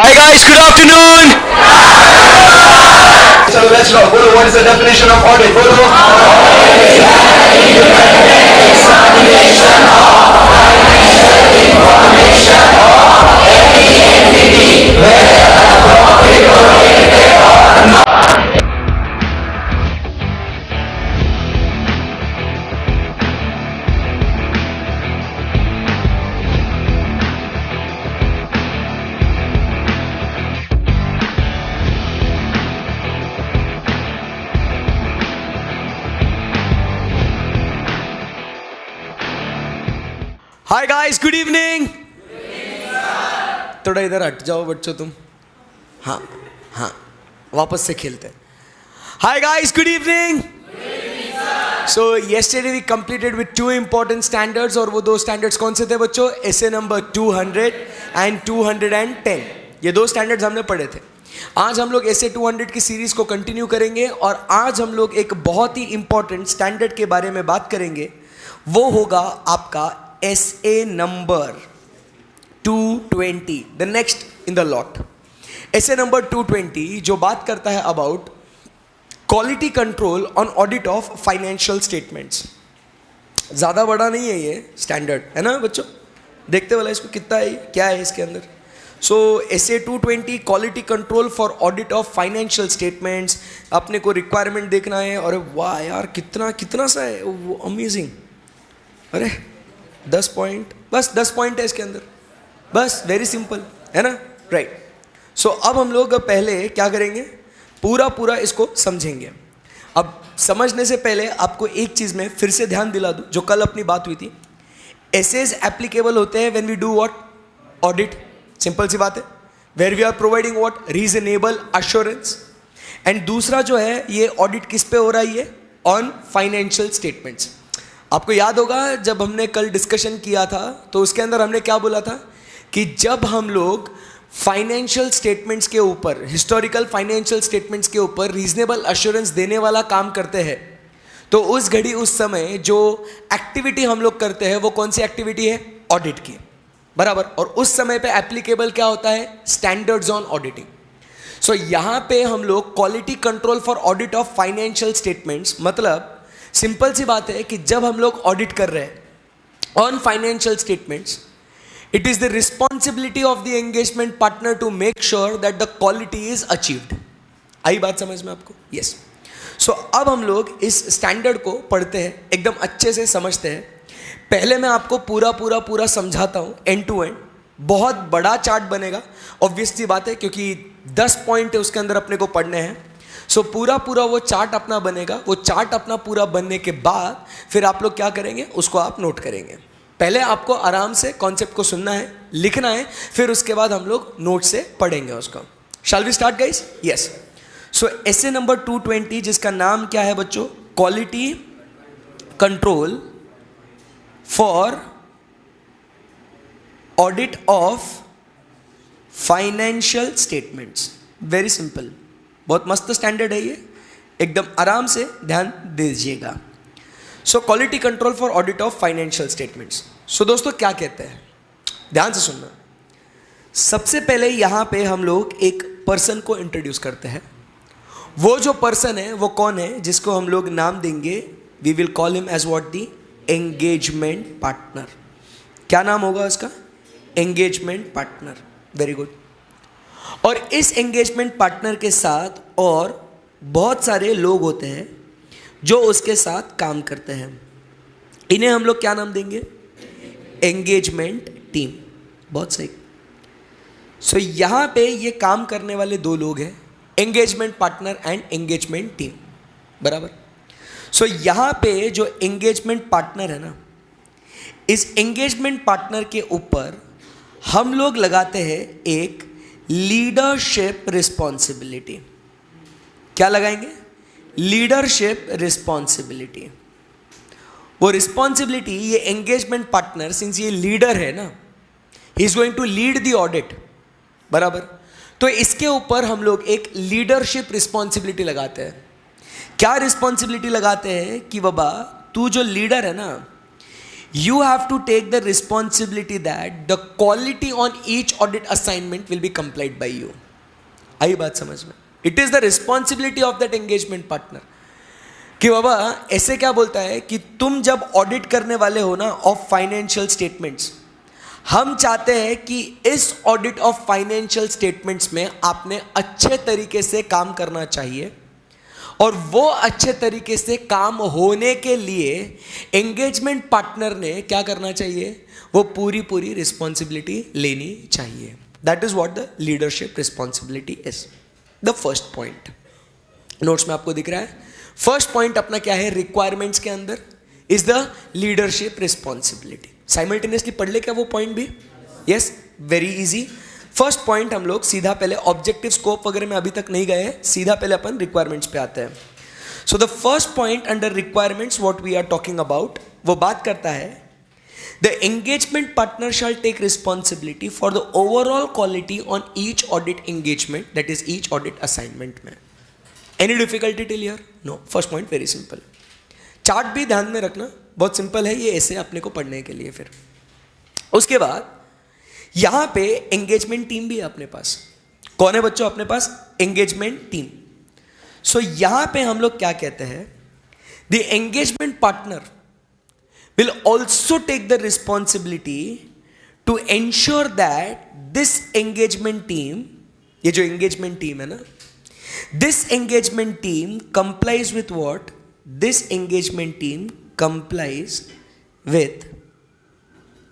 Hi guys, good afternoon. So let's go. Guru, what is the definition of audit? Hi guys, good evening. थोड़ा इधर हट जाओ बच्चों तुम. हाँ हाँ वापस से खेलते हैं. Hi guys, good evening. So yesterday we completed with two important standards और वो दो standards कौन से थे बच्चों? essay number 200 and 210. ये दो standards हमने पढ़े थे. आज हम लोग essay 200 की सीरीज को कंटिन्यू करेंगे और आज हम लोग एक बहुत ही इंपॉर्टेंट स्टैंडर्ड के बारे में बात करेंगे. वो होगा आपका SA number 220, the next in the lot. SA number 220 जो बात करता है about quality control on audit of financial statements. ज़्यादा बड़ा नहीं है ये स्टैंडर्ड, है ना बच्चों? देखते वाला इसको कितना है, क्या है इसके अंदर. सो SA 220 quality control for audit of financial statements. अपने को रिक्वायरमेंट देखना है और वाह यार कितना सा है वो, अमेजिंग. अरे 10 पॉइंट, बस 10 पॉइंट है इसके अंदर, बस वेरी सिंपल है ना, राइट. सो अब हम लोग पहले क्या करेंगे, पूरा इसको समझेंगे. अब समझने से पहले आपको एक चीज़ में फिर से ध्यान दिला दूं जो कल अपनी बात हुई थी. एसेज एप्लीकेबल होते हैं when we do what, audit. Simple सी बात है, where we are providing what, reasonable assurance. And दूसरा जो है ये ऑडिट किस पे हो रहा है, ये ऑन फाइनेंशियल स्टेटमेंट्स. आपको याद होगा जब हमने कल डिस्कशन किया था तो उसके अंदर हमने क्या बोला था कि जब हम लोग फाइनेंशियल स्टेटमेंट्स के ऊपर, हिस्टोरिकल फाइनेंशियल स्टेटमेंट्स के ऊपर रीजनेबल अश्योरेंस देने वाला काम करते हैं तो उस घड़ी उस समय जो एक्टिविटी हम लोग करते हैं वो कौन सी एक्टिविटी है, ऑडिट की, बराबर. और उस समय पे एप्लीकेबल क्या होता है, स्टैंडर्ड्स ऑन ऑडिटिंग. सो यहाँ पे हम लोग quality control for audit of financial statements, मतलब सिंपल सी बात है कि जब हम लोग ऑडिट कर रहे हैं on financial statements, it is the responsibility of the engagement partner to make sure that the quality is achieved. आई बात समझ में आपको? यस. सो अब हम लोग इस स्टैंडर्ड को पढ़ते हैं, एकदम अच्छे से समझते हैं. पहले मैं आपको पूरा समझाता हूं एंड टू एंड. बहुत बड़ा चार्ट बनेगा, ऑब्वियस सी बात है, क्योंकि 10 पॉइंट है उसके अंदर अपने को पढ़ने हैं. सो पूरा वो चार्ट अपना बनेगा. वो चार्ट अपना पूरा बनने के बाद फिर आप लोग क्या करेंगे, उसको आप नोट करेंगे. पहले आपको आराम से कॉन्सेप्ट को सुनना है, लिखना है, फिर उसके बाद हम लोग नोट से पढ़ेंगे उसको. Shall we start guys? Yes. So SA number 220 जिसका नाम क्या है बच्चों, quality control for audit of financial statements. Very simple, बहुत मस्त स्टैंडर्ड है ये, एकदम आराम से ध्यान दीजिएगा. So quality control for audit of financial statements. So दोस्तों क्या कहते हैं, ध्यान से सुनना. सबसे पहले यहाँ पे हम लोग एक पर्सन को इंट्रोड्यूस करते हैं. वो जो पर्सन है वो कौन है, जिसको हम लोग नाम देंगे, we will call him as what, the engagement partner. क्या नाम होगा उसका, एंगेजमेंट पार्टनर. Very good. और इस एंगेजमेंट पार्टनर के साथ और बहुत सारे लोग होते हैं जो उसके साथ काम करते हैं. इन्हें हम लोग क्या नाम देंगे, एंगेजमेंट टीम. बहुत सही. सो यहाँ पे ये काम करने वाले दो लोग हैं, engagement partner and engagement team, बराबर. सो यहाँ पे जो एंगेजमेंट पार्टनर है ना, इस एंगेजमेंट पार्टनर के ऊपर हम लोग लगाते हैं एक लीडरशिप रिस्पॉन्सिबिलिटी. क्या लगाएंगे, लीडरशिप रिस्पॉन्सिबिलिटी. वो रिस्पॉन्सिबिलिटी ये एंगेजमेंट पार्टनर, सिंस ये लीडर है ना, he is going to lead the audit, बराबर. तो इसके ऊपर हम लोग एक लीडरशिप रिस्पॉन्सिबिलिटी लगाते हैं. क्या रिस्पॉन्सिबिलिटी लगाते हैं कि बाबा तू जो लीडर है ना, you have to take the responsibility that the quality on each audit assignment will be complied by you. आई बात समझ में? It is the responsibility of that engagement partner. कि बाबा ऐसे क्या बोलता है कि तुम जब ऑडिट करने वाले हो ना ऑफ फाइनेंशियल स्टेटमेंट्स, हम चाहते हैं कि इस ऑडिट ऑफ फाइनेंशियल स्टेटमेंट्स में आपने अच्छे तरीके से काम करना चाहिए, और वो अच्छे तरीके से काम होने के लिए एंगेजमेंट पार्टनर ने क्या करना चाहिए, वो पूरी रिस्पॉन्सिबिलिटी लेनी चाहिए. That is what the leadership responsibility is. The first point notes में आपको दिख रहा है. फर्स्ट पॉइंट अपना क्या है, रिक्वायरमेंट्स के अंदर is the leadership responsibility. Simultaneously पढ़ ले क्या वो पॉइंट भी? Yes, very easy. First point हम लोग सीधा पहले ऑब्जेक्टिव स्कोप वगैरह में अभी तक नहीं गए हैं, सीधा पहले अपन रिक्वायरमेंट्स पे आते हैं. So the first point under requirements what we are talking about, वो बात करता है the engagement partner shall take responsibility for the overall quality on each audit engagement, that is each audit assignment में. Any difficulty till here? No. First point very simple. Chart भी ध्यान में रखना, बहुत सिंपल है ये, ऐसे अपने को पढ़ने के लिए. फिर उसके बाद यहां पे एंगेजमेंट टीम भी है अपने पास. कौन है बच्चों अपने पास? Engagement team. सो यहां पे हम लोग क्या कहते हैं, the engagement partner will also take the responsibility to ensure that this engagement team, ये जो एंगेजमेंट टीम है ना, this engagement team complies with what? This engagement team complies with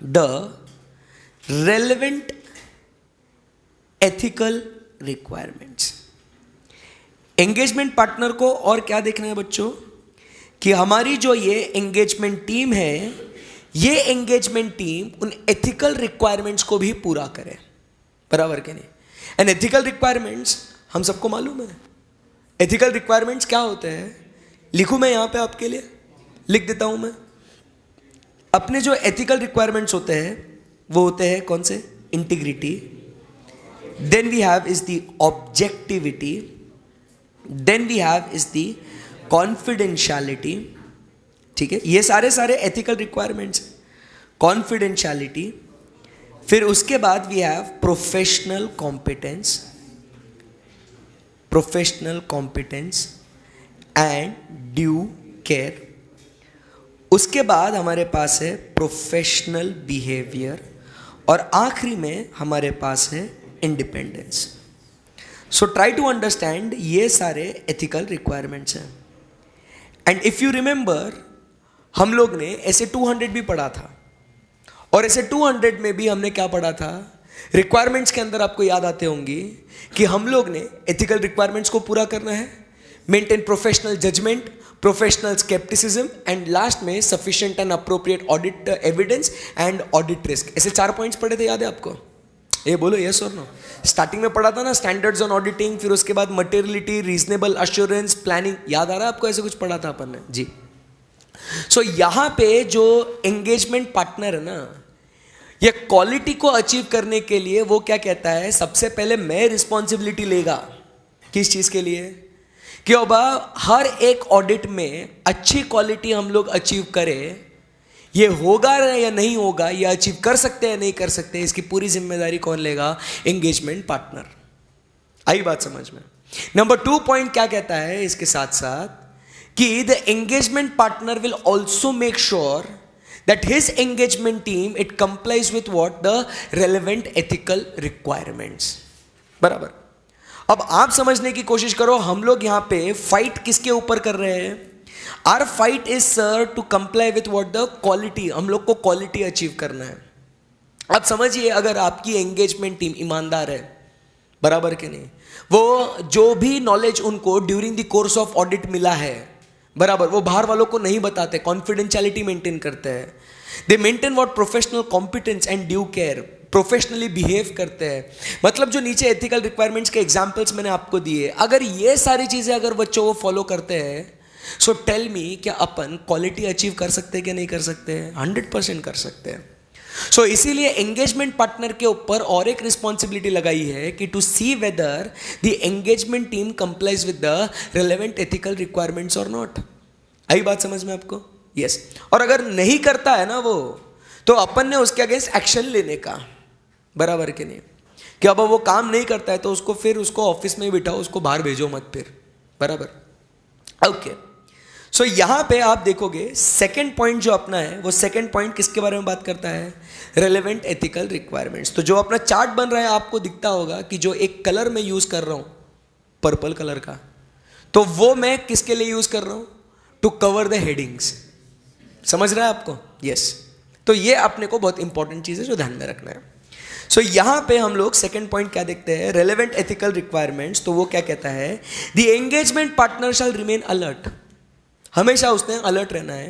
the relevant ethical requirements. एंगेजमेंट पार्टनर को और क्या देखना है बच्चों, कि हमारी जो ये एंगेजमेंट टीम है, ये एंगेजमेंट टीम उन एथिकल रिक्वायरमेंट्स को भी पूरा करे. बराबर के नहीं? एंड एथिकल रिक्वायरमेंट्स हम सबको मालूम है. एथिकल रिक्वायरमेंट्स क्या होते हैं, लिखूं मैं यहां पे आपके लिए, लिख देता हूं मैं. अपने जो एथिकल रिक्वायरमेंट्स होते हैं वो होते हैं कौन से? Integrity, then we have is the objectivity, then we have is the confidentiality. ठीक है, ये सारे एथिकल रिक्वायरमेंट्स. कॉन्फिडेंशियलिटी, फिर उसके बाद we have professional competence, and due care. उसके बाद हमारे पास है प्रोफेशनल बिहेवियर, और आखिरी में हमारे पास है independence. So try to understand, ये सारे एथिकल रिक्वायरमेंट्स हैं. एंड इफ यू रिमेंबर, हम लोग ने ऐसे 200 भी पढ़ा था, और ऐसे 200 में भी हमने क्या पढ़ा था, रिक्वायरमेंट्स के अंदर आपको याद आते होंगे कि हम लोग ने एथिकल रिक्वायरमेंट्स को पूरा करना है, maintain professional judgement, professional scepticism, and last में sufficient and appropriate audit evidence and audit risk. ऐसे 4 पॉइंट्स पढ़े थे, याद है आपको? ये बोलो यस और नो. स्टार्टिंग में पढ़ा था ना, स्टैंडर्ड्स ऑन ऑडिटिंग, फिर उसके बाद मटेरियलिटी, रीजनेबल अश्योरेंस, प्लानिंग. याद आ रहा है आपको? ऐसे कुछ पढ़ा था अपन ने जी. सो यहां पे जो एंगेजमेंट पार्टनर है ना, ये क्वालिटी को अचीव करने के लिए वो क्या कहता है, सबसे पहले मैं रिस्पॉन्सिबिलिटी लेगा. किस चीज के लिए? कि अब हर एक ऑडिट में अच्छी क्वालिटी हम लोग अचीव करें. ये होगा या नहीं होगा, ये अचीव कर सकते हैं नहीं कर सकते, इसकी पूरी जिम्मेदारी कौन लेगा? Engagement partner. आई बात समझ में? नंबर 2 पॉइंट क्या कहता है इसके साथ साथ, कि the engagement partner will also make sure that his engagement team it complies with what? The relevant ethical requirements. बराबर. अब आप समझने की कोशिश करो, हम लोग यहां पे फाइट किसके ऊपर कर रहे हैं? Our fight is sir to comply with what? The quality. हम लोग को क्वालिटी अचीव करना है. अब समझिए, अगर आपकी एंगेजमेंट टीम ईमानदार है, बराबर के नहीं, वो जो भी नॉलेज उनको during the course of audit मिला है, बराबर, वो बाहर वालों को नहीं बताते, कॉन्फिडेंशियलिटी मेंटेन करते हैं, दे maintain what? Professional competence and due care, professionally behave करते हैं. मतलब जो नीचे एथिकल रिक्वायरमेंट्स के एग्जांपल्स मैंने आपको दिए, अगर ये सारी चीजें अगर बच्चों वो फॉलो करते हैं, सो टेल मी, क्या अपन क्वालिटी अचीव कर सकते हैं कि नहीं कर सकते हैं? 100% कर सकते हैं. सो इसीलिए एंगेजमेंट पार्टनर के ऊपर और एक रिस्पॉन्सिबिलिटी लगाई है कि to see whether the engagement team complies with the relevant ethical requirements और नॉट. आई बात समझ में आपको? यस और अगर नहीं करता है ना वो, तो अपन ने उसके अगेंस्ट एक्शन लेने का, बराबर के नहीं, कि अब वो काम नहीं करता है तो उसको फिर उसको ऑफिस में ही बिठाओ, उसको बाहर भेजो मत फिर, बराबर। ओके, सो यहां पे आप देखोगे सेकंड पॉइंट जो अपना है, वो सेकंड पॉइंट किसके बारे में बात करता है, रेलेवेंट एथिकल रिक्वायरमेंट्स। तो जो अपना चार्ट बन रहा है आपको दिखता होगा कि जो एक कलर मैं यूज कर रहा हूं पर्पल कलर का, तो वो मैं किसके लिए यूज कर रहा हूं, टू कवर द हेडिंग्स। समझ रहा है आपको, यस तो ये अपने को बहुत इंपॉर्टेंट चीज है जो ध्यान में रखना है। सो यहां पे हम लोग सेकंड पॉइंट क्या देखते हैं, रेलेवेंट एथिकल रिक्वायरमेंट्स। तो वो क्या कहता है, the engagement partner shall remain alert, हमेशा उसने अलर्ट रहना है,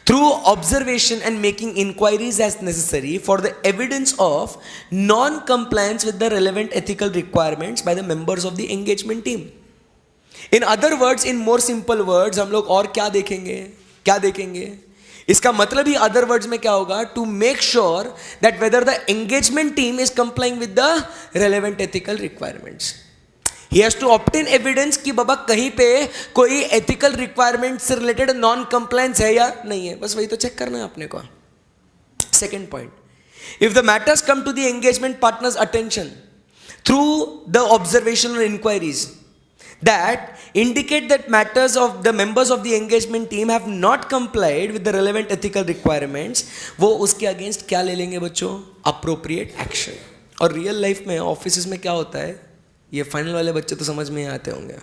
through observation and making inquiries as necessary for the evidence of non compliance with the relevant ethical requirements by the members of the engagement team. In other words, in more simple words, हम लोग और क्या देखेंगे, इसका मतलब ही other words में क्या होगा, to make sure that whether the engagement team is complying with the relevant ethical requirements. He has to obtain evidence कि बाबा कहीं पे कोई एथिकल रिक्वायरमेंट से रिलेटेड नॉन कंप्लायंस है या नहीं है, बस वही तो चेक करना है अपने को। Second point, if the matters come to the engagement partner's attention through the observation और inquiries that indicate that matters of the members of the engagement team have not complied with the relevant ethical requirements, वो उसके against क्या ले लेंगे बच्चों, appropriate action। और real life में office में क्या होता है, ये फाइनल वाले बच्चे तो समझ में आते होंगे,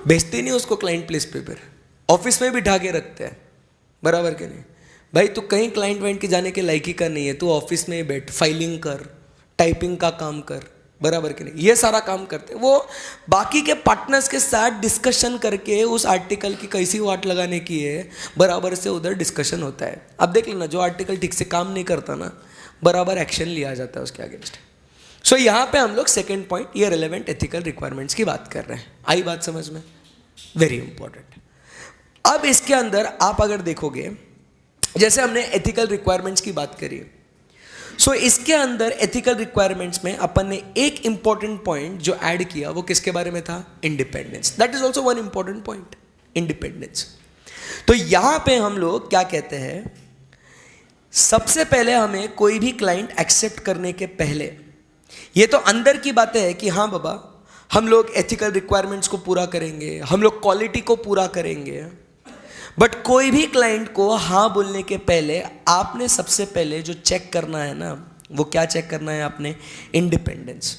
भेजते नहीं उसको क्लाइंट प्लेस पे, फिर ऑफिस में बिठा के रखते हैं, बराबर के नहीं, भाई तू कहीं क्लाइंट वाइंट के जाने के लायक ही का नहीं है, तू ऑफिस में ही बैठ, फाइलिंग कर, टाइपिंग का काम कर, बराबर के नहीं, ये सारा काम करते हैं। वो बाकी के पार्टनर्स के साथ डिस्कशन करके उस आर्टिकल की कैसी वाट लगाने की है, बराबर से उधर डिस्कशन होता है। अब देख लेना, जो आर्टिकल ठीक से काम नहीं करता ना, बराबर एक्शन लिया जाता है उसके अगेंस्ट। सो यहाँ पे हम लोग सेकेंड पॉइंट, ये रेलेवेंट एथिकल रिक्वायरमेंट्स की बात कर रहे हैं। आई बात समझ में, वेरी इंपॉर्टेंट। अब इसके अंदर आप अगर देखोगे, जैसे हमने एथिकल रिक्वायरमेंट्स की बात करी, सो इसके अंदर एथिकल रिक्वायरमेंट्स में अपन ने एक इंपॉर्टेंट पॉइंट जो ऐड किया, वो किसके बारे में था, independence. That is also one important point, independence. तो यहां पे हम लोग क्या कहते हैं, सबसे पहले हमें कोई भी क्लाइंट एक्सेप्ट करने के पहले, ये तो अंदर की बातें है कि हाँ बाबा हम लोग एथिकल रिक्वायरमेंट्स को पूरा करेंगे, हम लोग क्वालिटी को पूरा करेंगे, बट कोई भी क्लाइंट को हाँ बोलने के पहले आपने सबसे पहले जो चेक करना है ना, वो क्या चेक करना है आपने, इंडिपेंडेंस,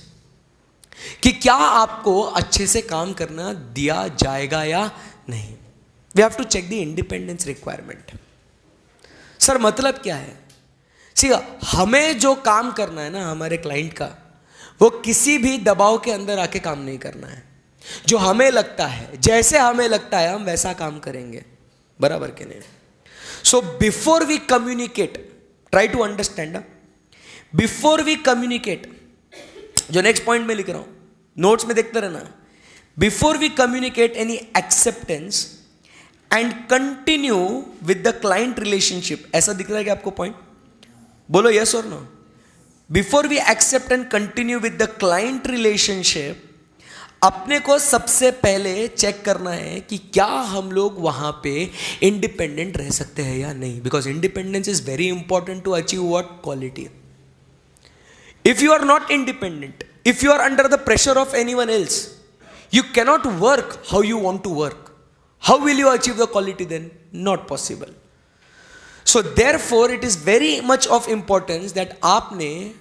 कि क्या आपको अच्छे से काम करना दिया जाएगा या नहीं। We have to check the independence requirement. Sir मतलब क्या है, सी हमें जो काम करना है ना हमारे क्लाइंट का, वो किसी भी दबाव के अंदर आके काम नहीं करना है। जो हमें लगता है, जैसे हमें लगता है हम वैसा काम करेंगे, बराबर के नहीं। So before we communicate, try to understand, before we communicate, जो नेक्स्ट पॉइंट में लिख रहा हूं, नोट्स में देखते रहना, before we communicate any acceptance and continue with the client relationship, ऐसा दिख रहा है कि आपको पॉइंट, बोलो यस और no. Before we accept and continue with the client relationship, अपने को सबसे पहले चेक करना है कि क्या हम लोग वहां पे इंडिपेंडेंट रह सकते हैं या नहीं, because independence is very important to achieve what, quality. If you are not independent, if you are under the pressure of anyone else, you cannot work how you want to work, how will you achieve the quality then, not possible. So therefore it is very much of importance that आपने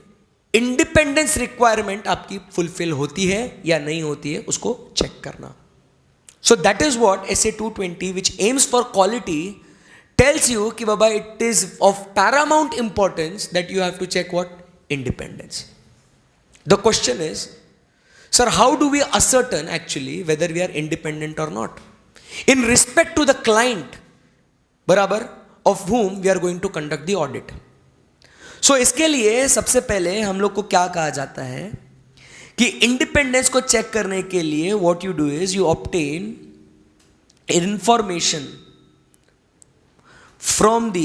independence requirement आपकी fulfil होती है या नहीं होती है, उसको check करना। So that is what SA 220 which aims for quality tells you कि बाबा it is of paramount importance that you have to check what, independence. The question is, sir how do we ascertain actually whether we are independent और not in respect to the client, बराबर, of whom we are going to conduct the audit। So इसके लिए सबसे पहले हम लोग को क्या कहा जाता है कि इंडिपेंडेंस को चेक करने के लिए what you do is you obtain information from the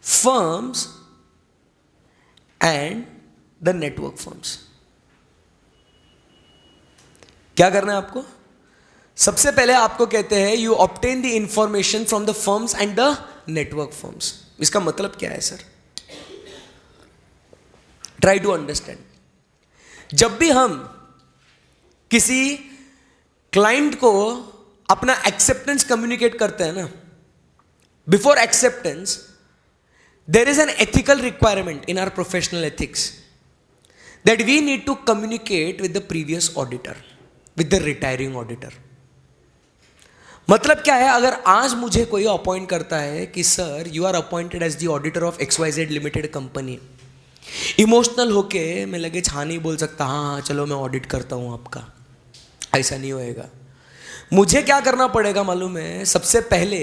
firms and the network firms. क्या करना है आपको, सबसे पहले आपको कहते हैं you obtain the information from the firms and the network firms. इसका मतलब क्या है सर? Try to understand. जब भी हम किसी क्लाइंट को अपना एक्सेप्टेंस कम्युनिकेट करते हैं ना, before acceptance there is an ethical requirement in our professional ethics that we need to communicate with the previous auditor, with the retiring auditor. मतलब क्या है, अगर आज मुझे कोई अपॉइंट करता है कि sir you are appointed as the auditor of XYZ limited company, emotional होके मैं लगे हाँ नहीं बोल सकता, हाँ चलो मैं ऑडिट करता हूँ आपका, ऐसा नहीं होएगा। मुझे क्या करना पड़ेगा मालूम है? सबसे पहले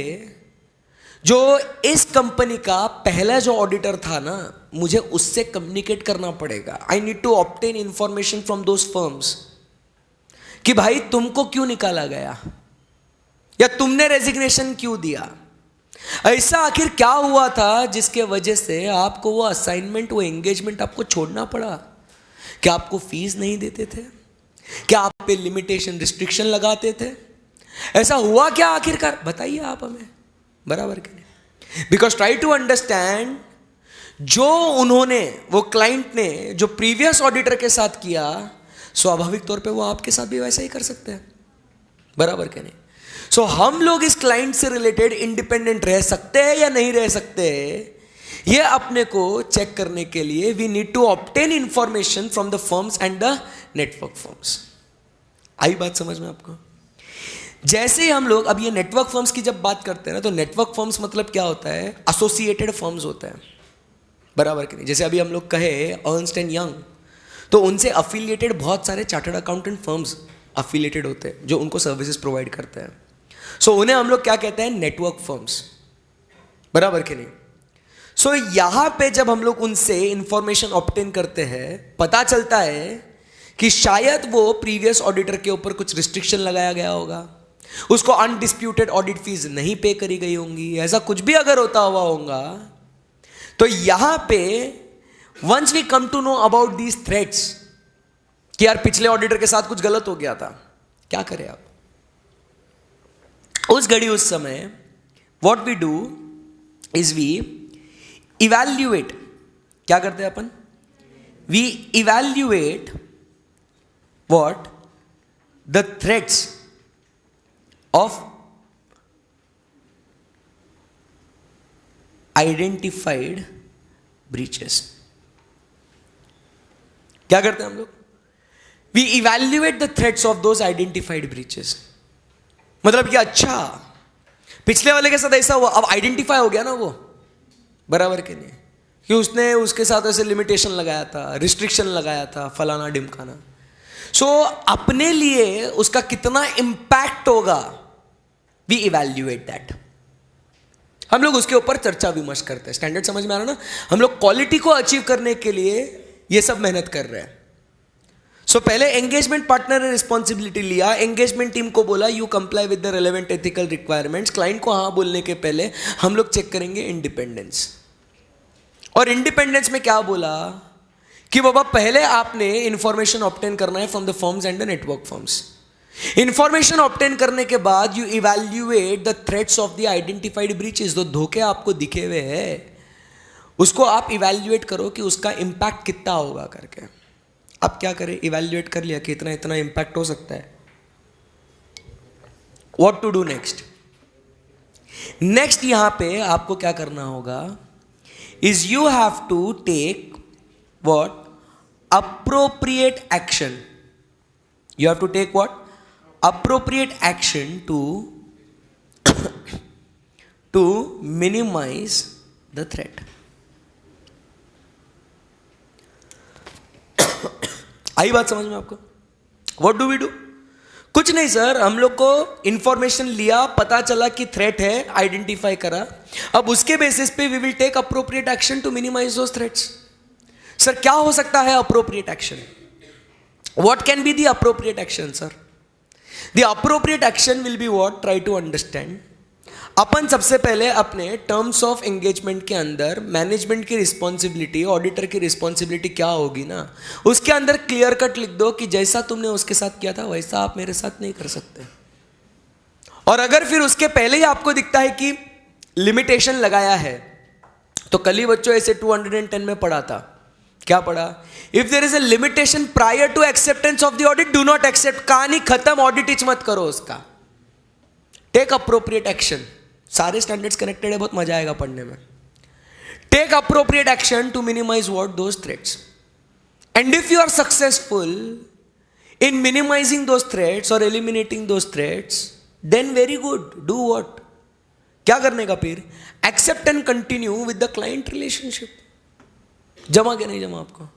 जो इस कंपनी का पहला जो ऑडिटर था ना, मुझे उससे कम्युनिकेट करना पड़ेगा। I need to obtain information from those firms कि भाई तुमको क्यों निकाला गया, या तुमने रेजिग्नेशन क्यों दिया, ऐसा आखिर क्या हुआ था जिसके वजह से आपको वो असाइनमेंट, वो एंगेजमेंट आपको छोड़ना पड़ा? क्या आपको फीस नहीं देते थे? क्या आप पे लिमिटेशन, रिस्ट्रिक्शन लगाते थे? ऐसा हुआ क्या आखिरकार? बताइए आप हमें, बराबर के नहीं? बिकॉज ट्राई टू अंडरस्टैंड, जो उन्होंने, वो क्लाइंट ने जो प्रीवियस ऑडिटर के साथ किया, स्वाभाविक तौर पे वो आपके साथ भी वैसा ही कर सकते हैं, बराबर के नहीं? सो हम लोग इस क्लाइंट से रिलेटेड इंडिपेंडेंट रह सकते हैं या नहीं रह सकते हैं, ये अपने को चेक करने के लिए we need to obtain information from the firms and the network firms. आई बात समझ में आपको? जैसे ही हम लोग अब ये नेटवर्क फर्म्स की जब बात करते हैं ना, तो नेटवर्क फर्म्स मतलब क्या होता है? एसोसिएटेड फर्म्स होता है, बराबर कि नहीं? जैसे अभी हम लोग कहे अर्नस्ट एंड यंग, तो उनसे अफिलिएटेड बहुत सारे चार्टर्ड अकाउंटेंट फर्म्स अफिलिएटेड होते हैं जो उनको सर्विसेज प्रोवाइड करते हैं। सो उन्हें हम लोग क्या कहते हैं? नेटवर्क फर्म्स, बराबर कि नहीं? सो यहां पे जब हम लोग उनसे इंफॉर्मेशन ऑब्टेन करते हैं, पता चलता है कि शायद वो प्रीवियस ऑडिटर के ऊपर कुछ रिस्ट्रिक्शन लगाया गया होगा, उसको अनडिस्प्यूटेड ऑडिट फीस नहीं पे करी गई होंगी, ऐसा कुछ भी अगर होता हुआ होगा, तो यहां पे once we come to know about these threats कि यार पिछले ऑडिटर के साथ कुछ गलत हो गया था, क्या करें आप? उस घड़ी, उस समय what we do is we evaluate. क्या करते हैं अपन? We evaluate what? The threats of identified breaches. क्या करते हैं हम लोग? We evaluate the threats of those identified breaches. मतलब कि अच्छा पिछले वाले के साथ ऐसा हुआ, अब आइडेंटिफाई हो गया ना वो, बराबर के नहीं? कि उसने उसके साथ ऐसे लिमिटेशन लगाया था, रिस्ट्रिक्शन लगाया था, फलाना डिमकाना। सो अपने लिए उसका कितना इंपैक्ट होगा, वी इवैल्यूएट दैट। हम लोग उसके ऊपर चर्चा विमर्श करते हैं। स्टैंडर्ड समझ में आ रहा ना? हम लोग क्वालिटी को अचीव करने के लिए ये सब मेहनत कर रहे हैं। सो पहले एंगेजमेंट पार्टनर ने रिस्पॉन्सिबिलिटी लिया, एंगेजमेंट टीम को बोला you comply with the relevant ethical requirements. Client को हाँ बोलने के पहले हम लोग चेक करेंगे इंडिपेंडेंस। और इंडिपेंडेंस में क्या बोला कि बाबा पहले आपने इंफॉर्मेशन ऑब्टेन करना है from the firms and the network firms. Information obtain करने के बाद you evaluate the threats of the identified breaches. जो धोखे आपको दिखे हुए हैं उसको आप इवैल्यूएट करो कि उसका इंपैक्ट कितना होगा करके। अब क्या करें? इवैल्यूएट कर लिया कि इतना इतना इंपैक्ट हो सकता है। What to do next? Next यहां पे आपको क्या करना होगा is you have to take what? appropriate action. You have to take what? Appropriate action to minimize the threat. आई बात समझ में आपको? What do we do? कुछ नहीं सर, हम लोग को इंफॉर्मेशन लिया, पता चला कि थ्रेट है, आइडेंटिफाई करा, अब उसके बेसिस पे we will take appropriate action to minimise those threats. Sir क्या हो सकता है appropriate action? What can be the appropriate action, sir? The appropriate action will be what? Try to understand. अपन सबसे पहले अपने टर्म्स ऑफ एंगेजमेंट के अंदर management की रिस्पॉन्सिबिलिटी, ऑडिटर की रिस्पॉन्सिबिलिटी क्या होगी ना, उसके अंदर क्लियर कट लिख दो कि जैसा तुमने उसके साथ किया था वैसा आप मेरे साथ नहीं कर सकते। और अगर फिर उसके पहले ही आपको दिखता है कि लिमिटेशन लगाया है, तो कल ही बच्चों ऐसे 210 में पढ़ा था, क्या पढ़ा? If there is a limitation prior to acceptance of the audit, do not accept. कहानी खत्म, ऑडिट इच मत करो उसका। Take appropriate action. सारे स्टैंडर्ड्स कनेक्टेड है, बहुत मजा आएगा पढ़ने में। Take appropriate action to minimise what those threats, and if you are successful in minimising those threats और eliminating those threats, then very good. Do what? क्या करने का फिर? Accept and continue with the client relationship. जमा के नहीं जमा आपको?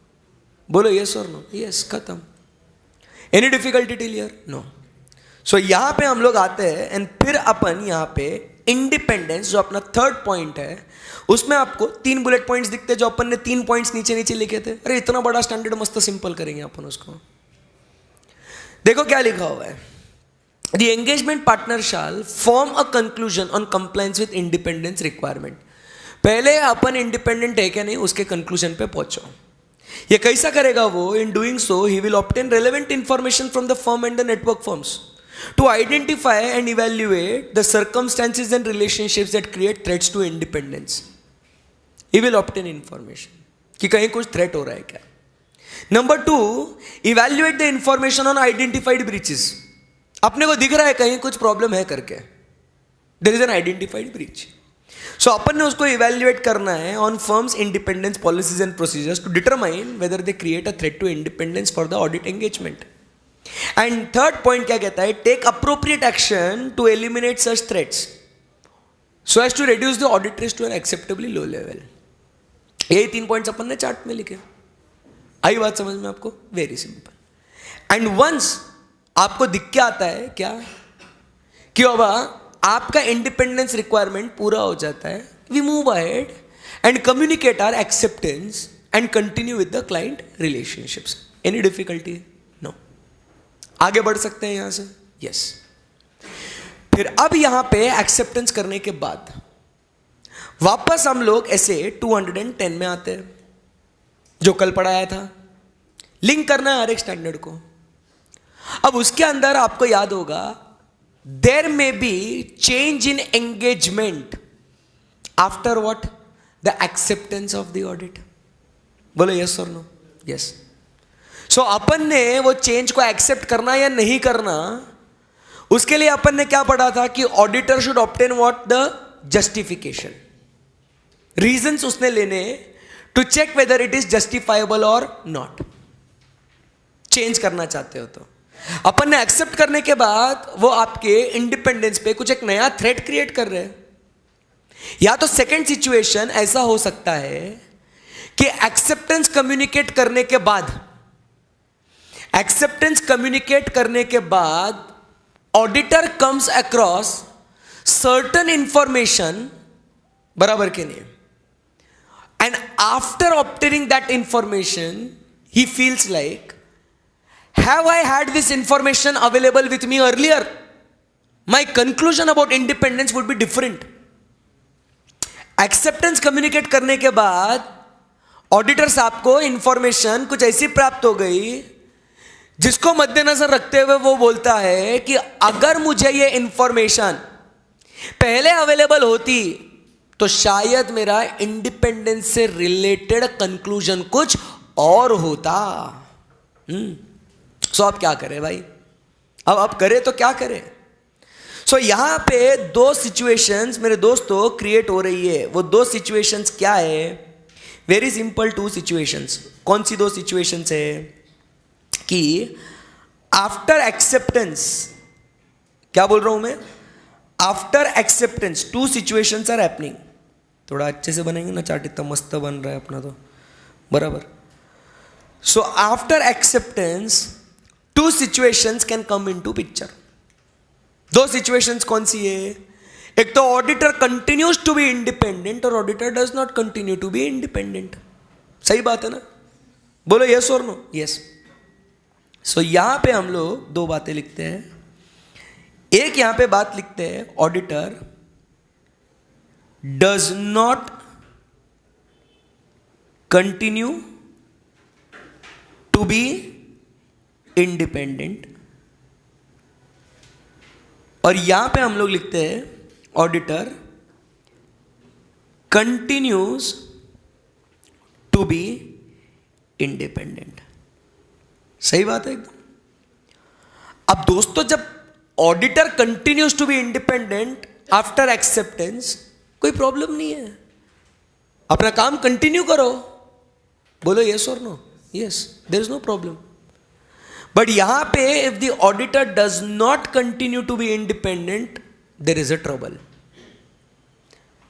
बोलो यस और नो? यस, खत्म। Any difficulty till here? No. So यहां पे हम लोग आते हैं एंड फिर अपन यहां पे इंडिपेंडेंस, जो अपना थर्ड पॉइंट है, उसमें आपको 3 बुलेट पॉइंट्स दिखते हैं, जो अपन ने 3 पॉइंट्स नीचे नीचे लिखे थे। अरे इतना बड़ा स्टैंडर्ड, मस्त सिंपल करेंगे अपन उसको। देखो क्या लिखा हुआ है। The engagement partner shall form a conclusion on compliance with independence requirement. पहले अपन इंडिपेंडेंट है क्या नहीं, उसके कंक्लूजन पे पहुंचो। ये कैसा करेगा वो? In doing so he will obtain relevant information from the firm and the network firms to identify and evaluate the circumstances and relationships that create threats to independence. He will obtain information कि कहीं कुछ threat हो रहा है क्या। Number 2, evaluate the information on identified breaches. अपने को दिख रहा है कहीं कुछ प्रॉब्लम है करके, there is an identified breach. So अपन ने उसको इवेल्युएट करना है on firm's independence policies and procedures to determine whether they create a threat to independence for the audit engagement. And third point क्या कहता है? Take appropriate action to eliminate such threats so as to reduce the audit risk to an acceptably low level. यही 3 points अपन ने chart में लिखे। आई बात समझ में आपको? Very simple. एंड वंस आपको दिख के आता है क्या कि बाबा आपका इंडिपेंडेंस रिक्वायरमेंट पूरा हो जाता है, we move ahead and communicate our acceptance and continue with the client relationships. Any difficulty? No. आगे बढ़ सकते हैं यहां से? यस। फिर अब यहां पे एक्सेप्टेंस करने के बाद वापस हम लोग ऐसे 210 में आते हैं, जो कल पढ़ाया था। लिंक करना है हर एक स्टैंडर्ड को। अब उसके अंदर आपको याद होगा, there may be change in engagement after what? The acceptance of the audit. बोलो यस और नो? यस। सो अपन ने वो चेंज को एक्सेप्ट करना या नहीं करना, उसके लिए अपन ने क्या पढ़ा था कि auditor should obtain what? The justification. Reasons उसने लेने to check whether it is justifiable और नॉट। चेंज करना चाहते हो तो अपन ने एक्सेप्ट करने के बाद वो आपके इंडिपेंडेंस पे कुछ एक नया थ्रेट क्रिएट कर रहे हैं। या तो सेकंड सिचुएशन ऐसा हो सकता है कि एक्सेप्टेंस कम्युनिकेट करने के बाद auditor comes across certain information, बराबर के नहीं, and after obtaining that information he feels like, have I had this information available with me earlier, my conclusion about independence would be different. Acceptance communicate करने के बाद auditor साहब को information कुछ ऐसी प्राप्त हो गई जिसको मद्देनजर रखते हुए वो बोलता है कि अगर मुझे ये इंफॉर्मेशन पहले अवेलेबल होती तो शायद मेरा इंडिपेंडेंस से रिलेटेड कंक्लूजन कुछ और होता। सो अब क्या करें भाई? अब करें तो क्या करें? सो यहां पे 2 सिचुएशंस मेरे दोस्तों क्रिएट हो रही है। वो 2 सिचुएशंस क्या है? Very simple 2 situations. कौन सी 2 सिचुएशंस है? कि आफ्टर एक्सेप्टेंस, क्या बोल रहा हूं मैं? After acceptance 2 situations are happening. थोड़ा अच्छे से बनेंगे ना चार्ट, इतना मस्त बन रहा है अपना तो, बराबर। So after acceptance 2 situations can come into picture. 2 situations कौन सी है? एक तो auditor continues to be independent और auditor does not continue to be independent. सही बात है ना? बोलो यस और नो? यस। सो यहां पे हम लोग 2 बातें लिखते हैं। एक यहां पे बात लिखते हैं, auditor does not continue to be independent और यहां पे हम लोग लिखते हैं auditor continues to be independent. सही बात है एकदम। अब दोस्तों जब auditor continues to be independent after acceptance, कोई प्रॉब्लम नहीं है, अपना काम कंटिन्यू करो। बोलो यस और no? Yes, there is no problem. But यहां पे if the auditor does not continue to be independent, there is a trouble.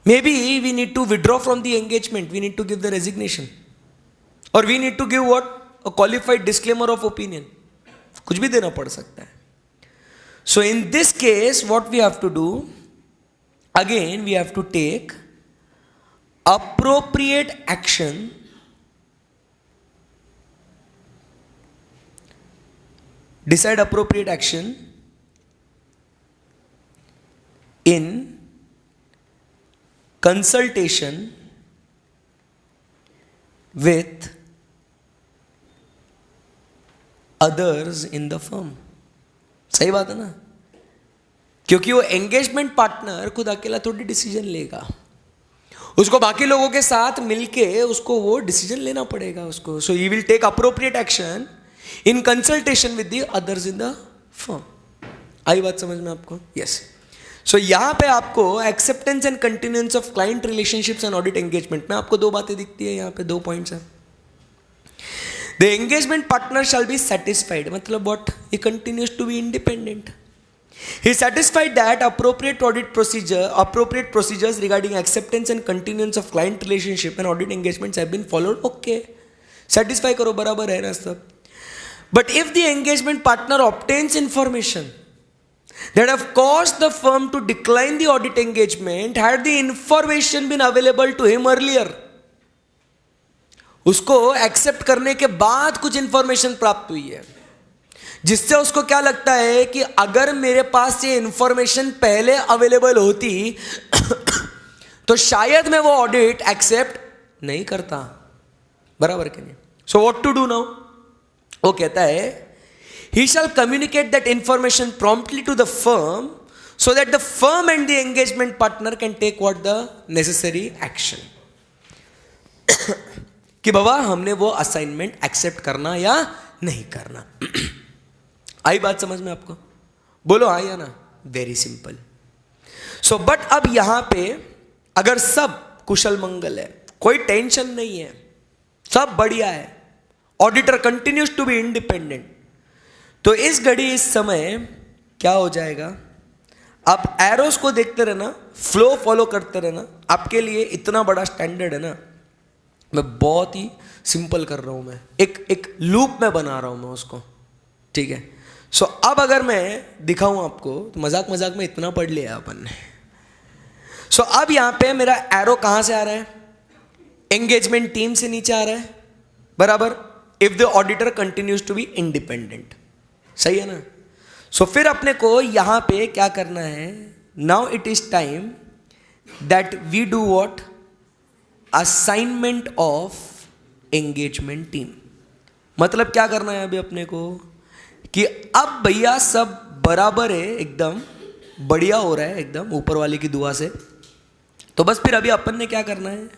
Maybe we need to withdraw from the engagement, we need to give the resignation, or we need to give what? A qualified disclaimer of opinion. कुछ भी देना पड़ सकता है. So in this case what we have to do, again we have to take appropriate action decide appropriate action in consultation with others in the firm. सही बात है ना? क्योंकि वो एंगेजमेंट पार्टनर खुद अकेला थोड़ी डिसीजन लेगा, उसको बाकी लोगों के साथ मिलके उसको वो डिसीजन लेना पड़ेगा उसको. So he will take appropriate action in consultation with the others in the firm. आई बात समझ में आपको? यस. सो यहां पे आपको acceptance and continuance of client relationships and audit engagement में आपको दो बातें दिखती है. यहां पे दो पॉइंट्स हैं. The engagement partner shall be satisfied, मतलब what? He continues to be independent. He is satisfied that appropriate procedures regarding acceptance and continuance of client relationship and audit engagements have been followed. Okay, satisfy करो, बराबर है ना सब. But if the engagement partner obtains information that have caused the firm to decline the audit engagement, had the information been available to him earlier, उसको accept करने के बाद कुछ इंफॉर्मेशन प्राप्त हुई है जिससे उसको क्या लगता है कि अगर मेरे पास ये इंफॉर्मेशन पहले अवेलेबल होती तो शायद मैं वो ऑडिट एक्सेप्ट नहीं करता. बराबर कि नहीं? So what to do now? वो कहता है he shall communicate that information promptly to the firm so that the firm and the engagement partner can take what the necessary action. कि बाबा हमने वो असाइनमेंट एक्सेप्ट करना या नहीं करना. आई बात समझ में आपको? बोलो हाँ या ना? Very simple. सो बट अब यहां पे अगर सब कुशल मंगल है, कोई टेंशन नहीं है, सब बढ़िया है, auditor continues to be independent, तो इस घड़ी इस समय क्या हो जाएगा? आप एरोस को देखते रहना, फ्लो फॉलो करते रहना. आपके लिए इतना बड़ा स्टैंडर्ड है ना, मैं बहुत ही सिंपल कर रहा हूं. मैं एक लूप में बना रहा हूं मैं उसको. ठीक है? सो अब अगर मैं दिखाऊं आपको तो मजाक मजाक में इतना पढ़ लिया अपन ने. सो अब यहां पे मेरा एरो कहां से आ रहा है? एंगेजमेंट टीम से नीचे आ रहा है. बराबर. If the auditor continues to be independent. सही है ना? सो फिर अपने को यहां पे क्या करना है? Now it is time that we do what? Assignment of engagement team. मतलब क्या करना है अभी अपने को कि अब भैया सब बराबर है, एकदम बढ़िया हो रहा है, एकदम ऊपर वाले की दुआ से. तो बस फिर अभी अपन ने क्या करना है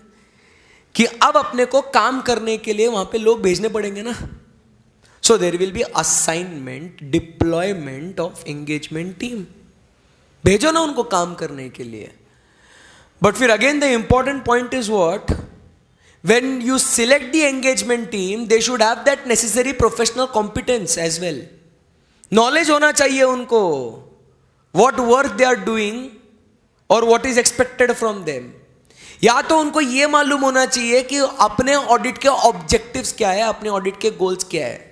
कि अब अपने को काम करने के लिए वहां पे लोग भेजने पड़ेंगे ना. So there will be assignment, deployment of engagement team. भेजो ना उनको काम करने के लिए. बट फिर again the important point is what? When you select the engagement team, they should have that necessary professional competence as well. Knowledge होना चाहिए उनको, what work they are doing और what is expected from them. या तो उनको ये मालूम होना चाहिए कि अपने ऑडिट के ऑब्जेक्टिव्स क्या है, अपने ऑडिट के गोल्स क्या है.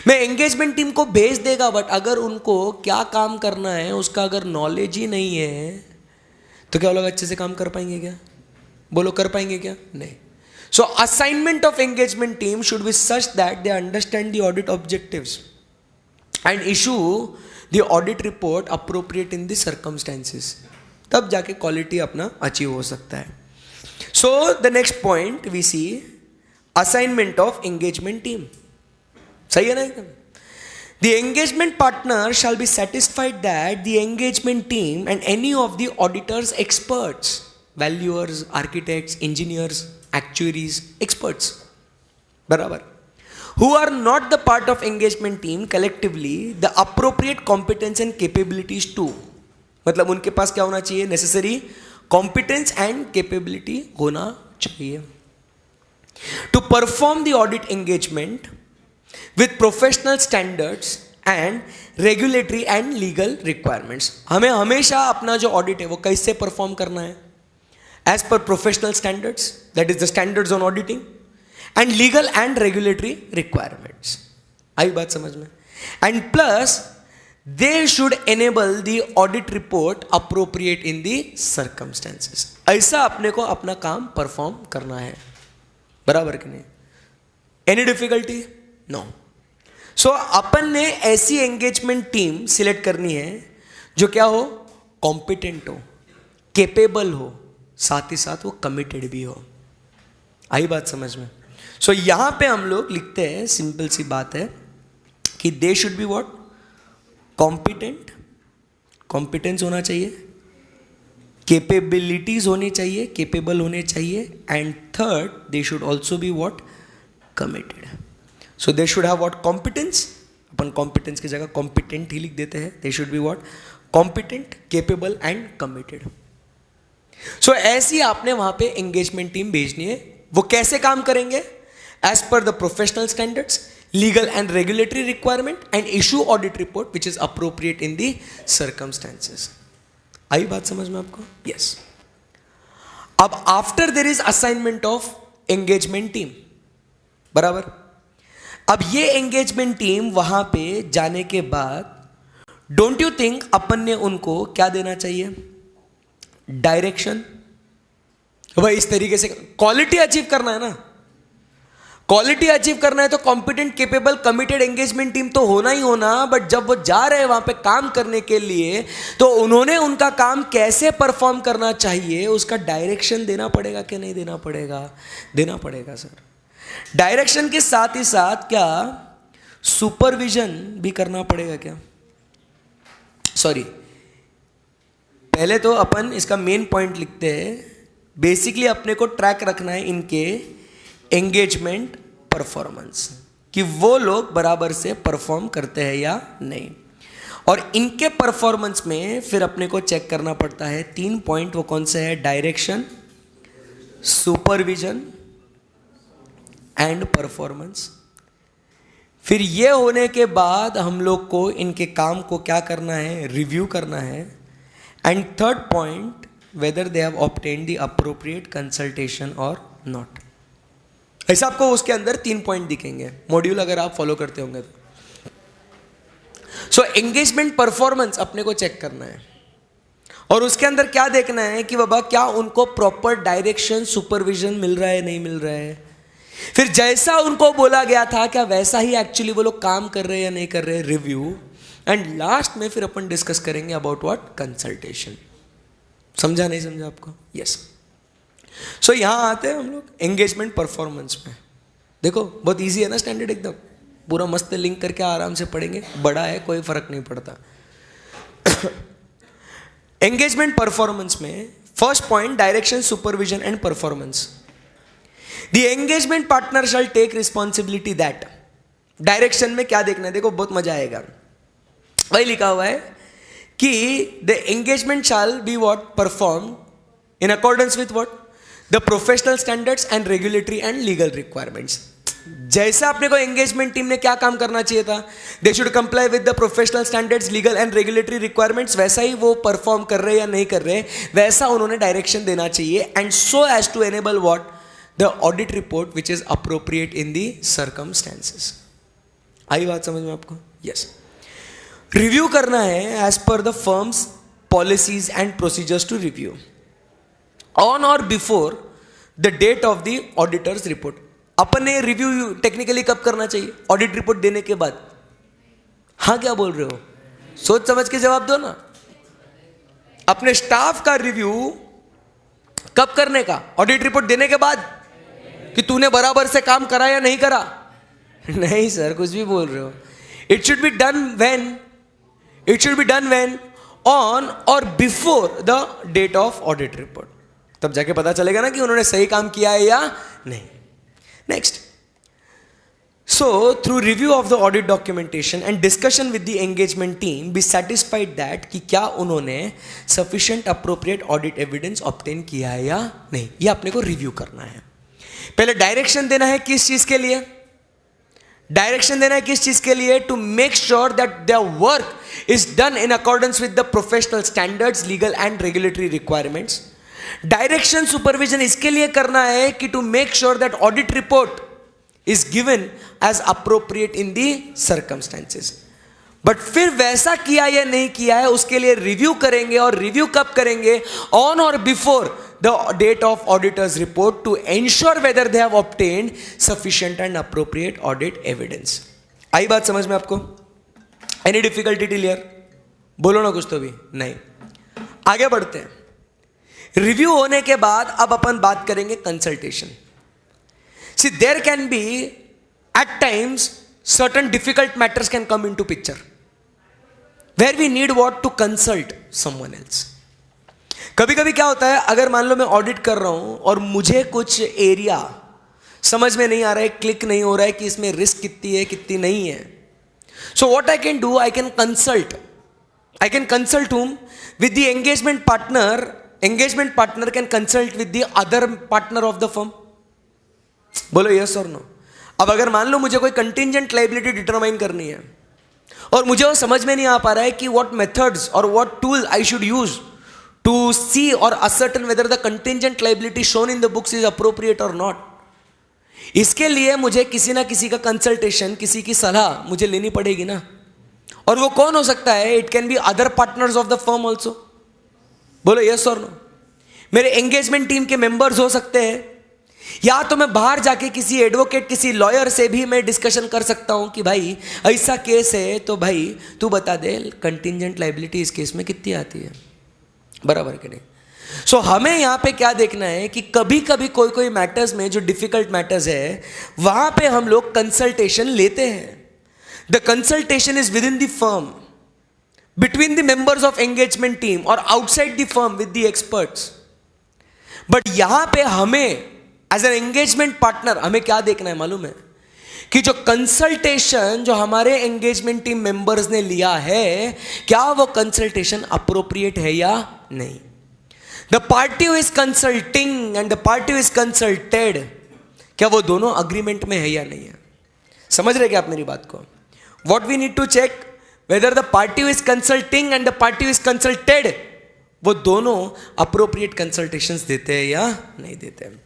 मैं एंगेजमेंट टीम को भेज देगा, बट अगर उनको क्या काम करना है उसका अगर नॉलेज ही नहीं है तो क्या वो लोग अच्छे से काम कर पाएंगे क्या? बोलो कर पाएंगे क्या? नहीं. So assignment of engagement team should be such that they understand the audit objectives and issue the audit report appropriate in the circumstances. तब जाके क्वालिटी अपना अचीव हो सकता है. So the next point we see assignment of engagement team. सही है ना एकदम? The engagement partner shall be satisfied that the engagement team and any of the auditor's experts, valuers, architects, engineers, actuaries, experts, बराबर, who are not the part of engagement team collectively the appropriate competence and capabilities to, मतलब उनके पास क्या होना चाहिए, necessary competence and capability होना चाहिए to perform the audit engagement with professional standards and regulatory and legal requirements. हमें हमेशा अपना जो ऑडिट है वो कैसे परफॉर्म करना है, as per professional standards, that is the standards on auditing, and legal and regulatory requirements. आई बात समझ में? And plus they should enable the audit report appropriate in the circumstances. ऐसा अपने को अपना काम परफॉर्म करना है, बराबर कि नहीं? Any difficulty? नो. सो अपन ने ऐसी एंगेजमेंट टीम सिलेक्ट करनी है जो क्या हो, कॉम्पिटेंट हो, केपेबल हो, साथ ही साथ वो कमिटेड भी हो. आई बात समझ में? सो यहां पे हम लोग लिखते हैं, सिंपल सी बात है कि they should be what, competent, competence होना चाहिए, केपेबिलिटीज होनी चाहिए, केपेबल होने चाहिए, and third they should also be what, committed. So they should have what, competence. अपन कॉम्पिटेंस की जगह कॉम्पिटेंट ही लिख देते हैं. They should be what, competent, capable and committed. So ऐसी आपने वहां पे एंगेजमेंट टीम भेजनी है. वो कैसे काम करेंगे? As per the professional standards, legal and regulatory requirement, and issue audit report which is appropriate in the circumstances. आई बात समझ में आपको? यस. अब after there is assignment of engagement team, बराबर. अब ये एंगेजमेंट टीम वहां पे जाने के बाद डोंट यू थिंक अपन ने उनको क्या देना चाहिए, डायरेक्शन. भाई इस तरीके से क्वालिटी अचीव करना है ना, क्वालिटी अचीव करना है तो competent, capable, committed engagement team तो होना ही होना. बट जब वो जा रहे हैं वहां पे काम करने के लिए तो उन्होंने उनका काम कैसे परफॉर्म करना चाहिए उसका डायरेक्शन देना पड़ेगा कि नहीं देना पड़ेगा? देना पड़ेगा सर. डायरेक्शन के साथ ही साथ क्या सुपरविजन भी करना पड़ेगा क्या? सॉरी, पहले तो अपन इसका मेन पॉइंट लिखते हैं. बेसिकली अपने को ट्रैक रखना है इनके एंगेजमेंट परफॉर्मेंस, कि वो लोग बराबर से परफॉर्म करते हैं या नहीं. और इनके परफॉर्मेंस में फिर अपने को चेक करना पड़ता है 3 पॉइंट. वो कौन से है? Direction, supervision and performance. फिर ये होने के बाद हम लोग को इनके काम को क्या करना है? रिव्यू करना है. And third point, weather they have obtained the appropriate consultation और नॉट. ऐसा आपको उसके अंदर 3 पॉइंट दिखेंगे, मॉड्यूल अगर आप फॉलो करते होंगे तो. सो एंगेजमेंट परफॉर्मेंस अपने को चेक करना है और उसके अंदर क्या देखना है कि बाबा क्या उनको प्रॉपर डायरेक्शन, सुपरविजन मिल रहा है, नहीं मिल रहा है. फिर जैसा उनको बोला गया था क्या वैसा ही एक्चुअली वो लोग काम कर रहे हैं या नहीं कर रहे, रिव्यू. एंड लास्ट में फिर अपन डिस्कस करेंगे अबाउट व्हाट, कंसल्टेशन. समझा नहीं समझा आपको? यस. सो यहां आते हैं हम लोग एंगेजमेंट परफॉर्मेंस में. देखो बहुत इजी है ना, स्टैंडर्ड एकदम, पूरा मस्त लिंक करके आराम से पढ़ेंगे. बड़ा है कोई फर्क नहीं पड़ता. एंगेजमेंट परफॉर्मेंस में first point, direction, supervision and performance. The engagement partner shall take responsibility that. Direction में क्या देखना है? देखो बहुत मजा आएगा. वही लिखा हुआ है कि the engagement shall be what, perform in accordance with what, the professional standards and regulatory and legal requirements. जैसा अपने को एंगेजमेंट टीम ने क्या काम करना चाहिए था, they should comply with the professional standards, legal and regulatory requirements, वैसा ही वो परफॉर्म कर रहे हैं या नहीं कर रहे, वैसा उन्होंने डायरेक्शन देना चाहिए. And so as to enable what, the audit report which is appropriate in the circumstances. आई बात समझ में आपको? यस. रिव्यू करना है as per the firm's policies and procedures to review on or before the date of the auditor's report. अपन ने review technically कब करना चाहिए? ऑडिट रिपोर्ट देने के बाद. हाँ क्या बोल रहे हो? सोच समझ के जवाब दो ना. अपने स्टाफ का रिव्यू कब करने का? ऑडिट रिपोर्ट देने के बाद, कि तूने बराबर से काम करा या नहीं करा. नहीं सर, कुछ भी बोल रहे हो. It should be done when, it should be done when on or before the date of audit report. तब जाके पता चलेगा ना कि उन्होंने सही काम किया है या नहीं. Next, so through review of the audit documentation and discussion with the engagement team be satisfied that कि क्या उन्होंने sufficient appropriate audit evidence obtain किया है या नहीं, ये अपने को रिव्यू करना है. पहले डायरेक्शन देना है किस चीज के लिए, डायरेक्शन देना है किस चीज के लिए, to make sure that their work is done in accordance with the professional standards, legal and regulatory requirements. Direction supervision इसके लिए करना है कि to make sure that audit report is given as appropriate in the circumstances. But फिर वैसा किया या नहीं किया है उसके लिए रिव्यू करेंगे, और रिव्यू कब करेंगे, on or before the date of auditor's report, to ensure whether they have obtained sufficient and appropriate audit evidence. आई बात समझ में आपको? Any difficulty clear? बोलो ना कुछ तो भी नहीं. आगे बढ़ते हैं. रिव्यू होने के बाद अब अपन बात करेंगे consultation. See, there can be at times certain difficult matters can come into picture where we need what to consult someone else. कभी कभी क्या होता है, अगर मान लो मैं ऑडिट कर रहा हूं और मुझे कुछ एरिया समझ में नहीं आ रहा है, क्लिक नहीं हो रहा है कि इसमें रिस्क कितनी है कितनी नहीं है. सो what I can do, I can consult whom with the engagement partner can consult with the other partner of the firm. बोलो यस और नो. अब अगर मान लो मुझे कोई कंटिंजेंट लायबिलिटी डिटरमाइन करनी है और मुझे वो समझ में नहीं आ पा रहा है कि what methods or what tool I should use to see or ascertain whether the contingent liability shown in the books is appropriate or not. इसके लिए मुझे किसी ना किसी का कंसल्टेशन, किसी की सलाह मुझे लेनी पड़ेगी ना. और वो कौन हो सकता है? It can be other partners of the firm also. बोलो यस और नो. मेरे एंगेजमेंट टीम के मेंबर्स हो सकते हैं, या तो मैं बाहर जाके किसी एडवोकेट, किसी लॉयर से भी मैं डिस्कशन कर सकता हूं कि भाई ऐसा केस है तो भाई तू बता दे कंटिंजेंट लायबिलिटी इस केस में कितनी आती है, बराबर कि नहीं. सो हमें यहां पे क्या देखना है कि कभी कभी कोई मैटर्स में जो डिफिकल्ट मैटर्स है वहां पे हम लोग कंसल्टेशन लेते हैं. The consultation is within the firm, between the members of engagement team or outside the firm with the experts. But यहां पे हमें एज एन एंगेजमेंट पार्टनर हमें क्या देखना है मालूम है, कि जो कंसल्टेशन जो हमारे एंगेजमेंट टीम मेंबर्स ने लिया है, क्या वो कंसल्टेशन अप्रोप्रिएट है या नहीं. The party who is consulting and the party who is consulted, क्या वो दोनों अग्रीमेंट में है या नहीं है. समझ रहे क्या आप मेरी बात को? What we need to check, whether the party who is consulting and the party who is consulted, वो दोनों अप्रोप्रिएट कंसल्टेशंस देते हैं या नहीं देते हैं.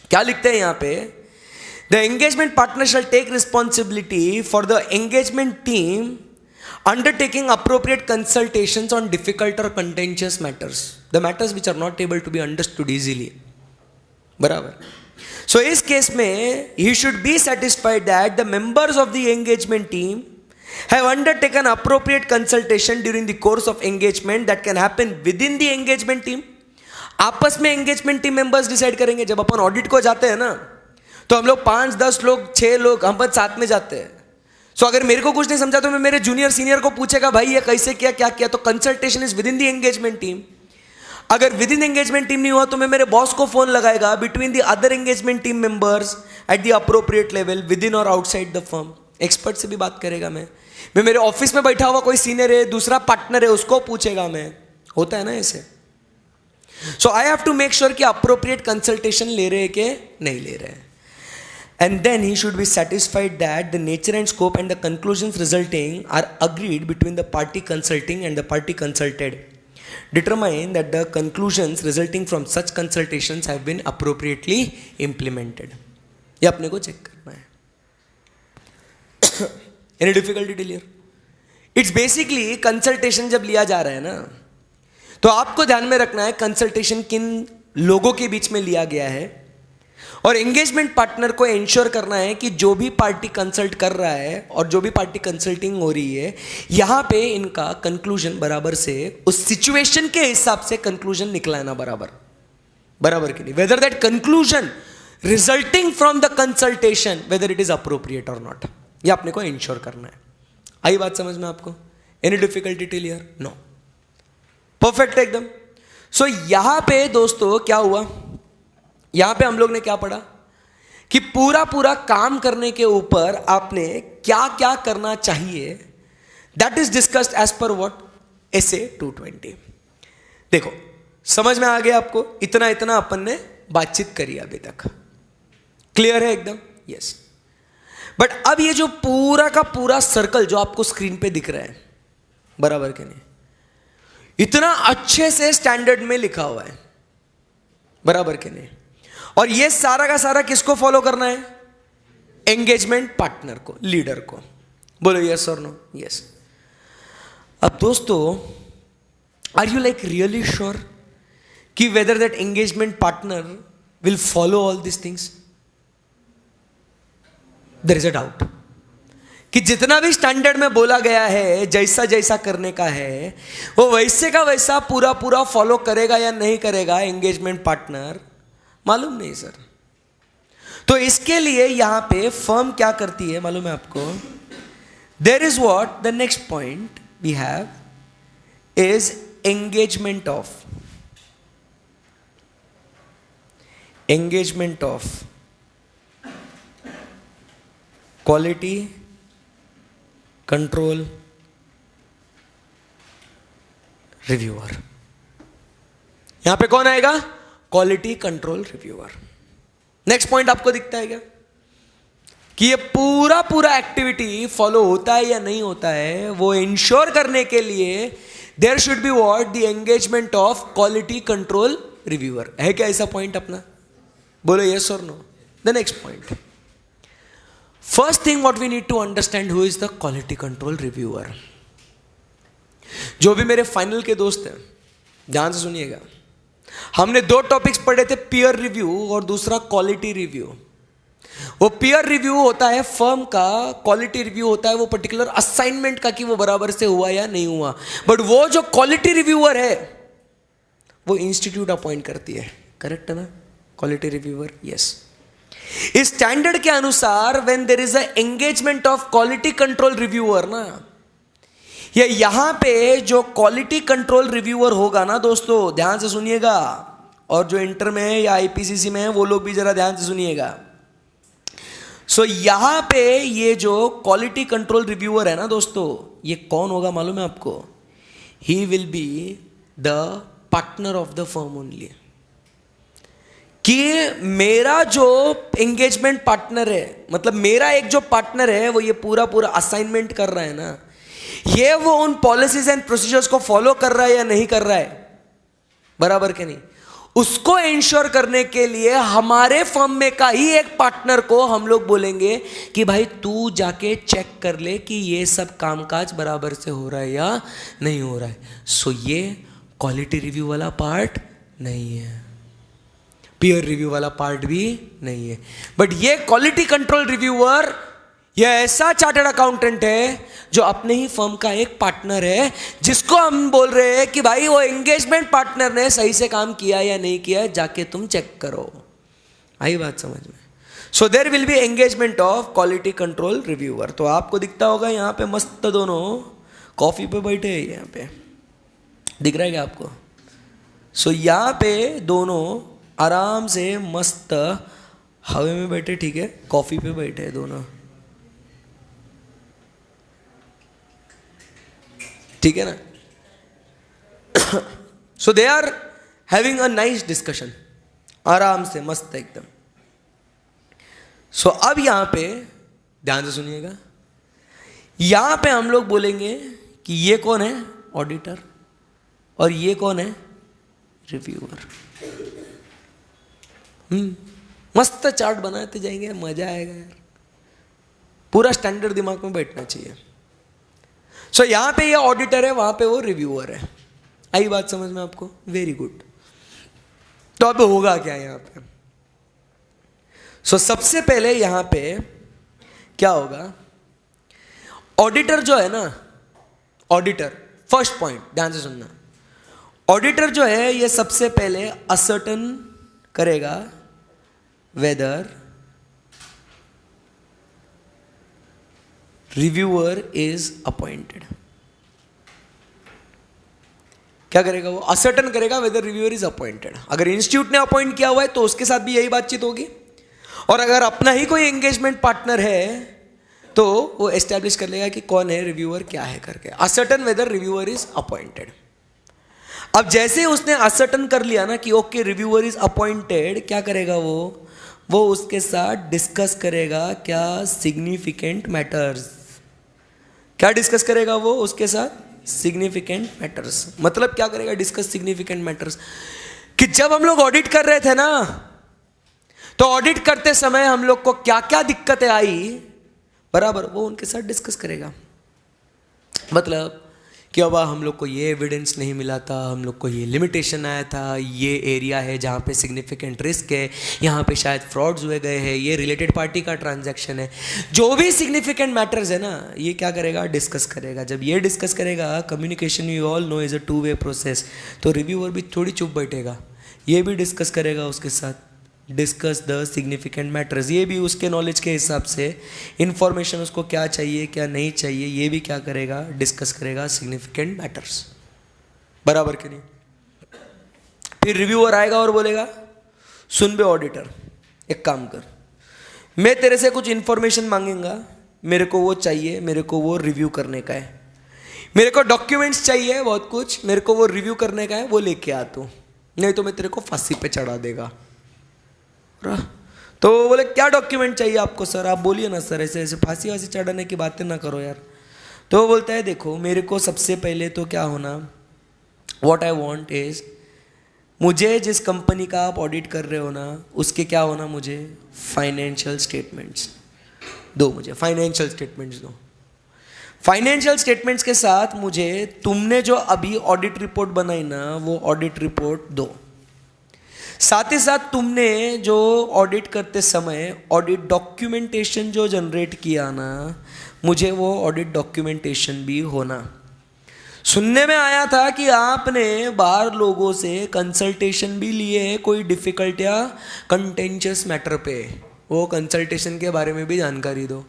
क्या लिखते हैं यहां पे, the engagement partner shall take responsibility for the engagement team undertaking appropriate consultations on difficult or contentious matters, the matters which are not able to be understood easily. बराबर. सो इस केस में he should be satisfied that the members of the engagement team have undertaken appropriate consultation during the course of engagement that can happen within the engagement team. आपस में engagement team members decide करेंगे. जब अपन audit को जाते हैं ना तो हम लोग 5, 10 लोग, 6 लोग हम बस साथ में जाते हैं. सो अगर मेरे को कुछ नहीं समझा तो मैं मेरे जूनियर सीनियर को पूछेगा भाई ये कैसे किया, क्या किया. तो consultation is within the engagement team. अगर विद इन एंगेजमेंट टीम नहीं हुआ तो मैं मेरे बॉस को फोन लगाएगा, between the other engagement team members at the appropriate level with in और आउटसाइड द फर्म. एक्सपर्ट से भी बात करेगा मैं मेरे ऑफिस में बैठा हुआ कोई सीनियर है, दूसरा पार्टनर है, उसको पूछेगा मैं. होता है ना ऐसे. So I have to make sure कि अप्रोप्रिएट कंसल्टेशन ले रहे हैं कि नहीं ले रहे हैं. And then he should be satisfied that the nature and scope and the conclusions resulting are agreed between the party consulting and the party consulted. Determine that the conclusions resulting from such consultations have been appropriately implemented. ये अपने को check करना है. Any difficulty till here? It's basically consultation जब लिया जा रहा है ना, तो आपको ध्यान में रखना है कंसल्टेशन किन लोगों के बीच में लिया गया है, और एंगेजमेंट पार्टनर को इंश्योर करना है कि जो भी पार्टी कंसल्ट कर रहा है और जो भी पार्टी कंसल्टिंग हो रही है, यहां पे इनका कंक्लूजन बराबर से उस सिचुएशन के हिसाब से कंक्लूजन निकलाना बराबर कि नहीं. Whether that conclusion resulting from the consultation weather it is appropriate or not, ये आपने को इंश्योर करना है. आई बात समझ में आपको? Any difficulty till here? No, perfect एकदम। सो यहां पे दोस्तों क्या हुआ, यहां पे हम लोग ने क्या पढ़ा कि पूरा पूरा काम करने के ऊपर आपने क्या क्या करना चाहिए, that is discussed as per what SA 220। देखो समझ में आ गया आपको? इतना इतना अपन ने बातचीत करी अभी तक, क्लियर है एकदम? यस। बट अब ये जो पूरा का पूरा सर्कल जो आपको स्क्रीन पे दिख रहा है, बराबर के नहीं, इतना अच्छे से स्टैंडर्ड में लिखा हुआ है, बराबर के नहीं, और ये सारा का सारा किसको फॉलो करना है? एंगेजमेंट पार्टनर को, लीडर को। बोलो यस और नो? यस। अब दोस्तों, are you like really sure कि whether that engagement partner will follow all this things? There is a doubt कि जितना भी स्टैंडर्ड में बोला गया है, जैसा जैसा करने का है, वो वैसे का वैसा पूरा पूरा फॉलो करेगा या नहीं करेगा एंगेजमेंट पार्टनर, मालूम नहीं सर। तो इसके लिए यहां पे फर्म क्या करती है मालूम है आपको? There is what the next point we have is engagement of quality control reviewer. यहां पे कौन आएगा? Quality control reviewer. Next point आपको दिखता है क्या कि ये पूरा पूरा एक्टिविटी फॉलो होता है या नहीं होता है, वो इंश्योर करने के लिए there should be what the engagement of quality control reviewer. है क्या ऐसा पॉइंट अपना? बोलो यस और no? The next point, first thing what we need to understand who is the quality control reviewer. जो भी मेरे फाइनल के दोस्त हैं ध्यान से सुनिएगा, हमने दो टॉपिक्स पढ़े थे, पीयर रिव्यू और दूसरा क्वालिटी रिव्यू। वो पीयर रिव्यू होता है फर्म का, क्वालिटी रिव्यू होता है वो पर्टिकुलर असाइनमेंट का कि वो बराबर से हुआ या नहीं हुआ। बट वो जो क्वालिटी रिव्यूअर है वो इंस्टीट्यूट अपॉइंट करती है, करेक्ट है ना? Quality reviewer, yes. इस स्टैंडर्ड के अनुसार when there is a engagement of quality control reviewer ना, ये यहां पे जो क्वालिटी कंट्रोल रिव्यूअर होगा ना दोस्तों, ध्यान से सुनिएगा, और जो इंटर में है या आईपीसीसी में है वो लोग भी जरा ध्यान से सुनिएगा। सो यहां पे ये जो क्वालिटी कंट्रोल रिव्यूअर है ना दोस्तों, ये कौन होगा मालूम है आपको? He will be the partner of the firm only. कि मेरा जो एंगेजमेंट पार्टनर है, मतलब मेरा एक जो पार्टनर है, वो ये पूरा पूरा असाइनमेंट कर रहा है ना, ये वो उन पॉलिसीज एंड प्रोसीजर्स को फॉलो कर रहा है या नहीं कर रहा है, बराबर के नहीं, उसको इंश्योर करने के लिए हमारे फर्म में का ही एक पार्टनर को हम लोग बोलेंगे कि भाई तू जाके चेक कर ले कि ये सब कामकाज बराबर से हो रहा है या नहीं हो रहा है। सो ये क्वालिटी रिव्यू वाला पार्ट नहीं है, पीयर रिव्यू वाला पार्ट भी नहीं है। बट ये क्वालिटी कंट्रोल रिव्यूअर ये ऐसा चार्टर्ड अकाउंटेंट है जो अपने ही फर्म का एक पार्टनर है, जिसको हम बोल रहे हैं कि भाई वो एंगेजमेंट पार्टनर ने सही से काम किया या नहीं किया, जाके तुम चेक करो। आई बात समझ में? So there will be engagement of quality control reviewer. तो आपको दिखता होगा यहाँ पे मस्त दोनों कॉफी पे बैठे हैं, यहाँ पे दिख रहा है क्या आपको? सो यहाँ पे दोनों आराम से मस्त हवा में बैठे, ठीक है, कॉफी पे बैठे हैं दोनों, ठीक है ना? So they are having a nice discussion, आराम से मस्त एकदम। सो अब यहां पे ध्यान से सुनिएगा, यहां पे हम लोग बोलेंगे कि ये कौन है? ऑडिटर, और ये कौन है? रिव्यूअर। मस्त चार्ट बनाते जाएंगे, मजा आएगा यार, पूरा स्टैंडर्ड दिमाग में बैठना चाहिए। सो यहां पे ये ऑडिटर है, वहां पे वो रिव्यूअर है। आई बात समझ में आपको? Very good. तो अब होगा क्या यहां पे? सो सबसे पहले यहां पे क्या होगा? ऑडिटर जो है ना, ऑडिटर, फर्स्ट पॉइंट ध्यान से सुनना, ऑडिटर जो है ये सबसे पहले असर्टन करेगा वेदर रिव्यूअर इज अपॉइंटेड। क्या करेगा वो? असर्टन करेगा वेदर रिव्यूअर इज अपॉइंटेड। अगर इंस्टीट्यूट ने अपॉइंट किया हुआ है तो उसके साथ भी यही बातचीत होगी, और अगर अपना ही कोई एंगेजमेंट पार्टनर है तो वो एस्टेब्लिश कर लेगा कि कौन है रिव्यूअर, क्या है करके। Ascertain whether reviewer is appointed. अब जैसे उसने असर्टन कर लिया ना कि ओके रिव्यूअर इज अपॉइंटेड, क्या करेगा वो उसके साथ डिस्कस करेगा क्या? Significant matters. क्या डिस्कस करेगा वो उसके साथ? Significant matters. मतलब क्या करेगा डिस्कस सिग्निफिकेंट मैटर्स? कि जब हम लोग ऑडिट कर रहे थे ना, तो ऑडिट करते समय हम लोग को क्या क्या दिक्कतें आई, बराबर वो उनके साथ डिस्कस करेगा। मतलब कि अब हम लोग को ये एविडेंस नहीं मिला था, हम लोग को ये लिमिटेशन आया था, ये एरिया है जहाँ पे सिग्निफिकेंट रिस्क है, यहाँ पे शायद फ्रॉड्स हुए गए हैं, ये रिलेटेड पार्टी का ट्रांजैक्शन है। जो भी सिग्निफिकेंट मैटर्स है ना, ये क्या करेगा? डिस्कस करेगा। जब ये डिस्कस करेगा, communication you all know is a 2 way process, तो रिव्यूअर भी थोड़ी चुप बैठेगा, ये भी डिस्कस करेगा उसके साथ, डिस्कस द सिग्निफिकेंट मैटर्स। ये भी उसके नॉलेज के हिसाब से इंफॉर्मेशन उसको क्या चाहिए क्या नहीं चाहिए, ये भी क्या करेगा? डिस्कस करेगा सिग्निफिकेंट मैटर्स, बराबर कि नहीं? फिर रिव्यूअर आएगा और बोलेगा सुन बे ऑडिटर, एक काम कर, मैं तेरे से कुछ इंफॉर्मेशन मांगूंगा, मेरे को वो चाहिए, मेरे को वो रिव्यू करने का है, मेरे को डॉक्यूमेंट्स चाहिए बहुत कुछ, मेरे को वो रिव्यू करने का है, वो लेके आ तू, नहीं तो मैं तेरे को फांसी पे चढ़ा देगा। तो बोले क्या डॉक्यूमेंट चाहिए आपको सर? आप बोलिए ना सर, ऐसे ऐसे फांसी वासी चढ़ाने की बातें ना करो यार। तो वो बोलता है देखो मेरे को सबसे पहले तो क्या होना, व्हाट आई वांट इज, मुझे जिस कंपनी का आप ऑडिट कर रहे हो ना, उसके क्या होना, मुझे फाइनेंशियल स्टेटमेंट्स दो, मुझे फाइनेंशियल स्टेटमेंट्स दो। फाइनेंशियल स्टेटमेंट्स के साथ मुझे तुमने जो अभी ऑडिट रिपोर्ट बनाई ना, वो ऑडिट रिपोर्ट दो। साथ ही साथ तुमने जो ऑडिट करते समय ऑडिट डॉक्यूमेंटेशन जो जनरेट किया ना, मुझे वो ऑडिट डॉक्यूमेंटेशन भी होना। सुनने में आया था कि आपने बाहर लोगों से कंसल्टेशन भी लिए है कोई डिफिकल्ट या कंटेंशियस मैटर पे, वो कंसल्टेशन के बारे में भी जानकारी दो।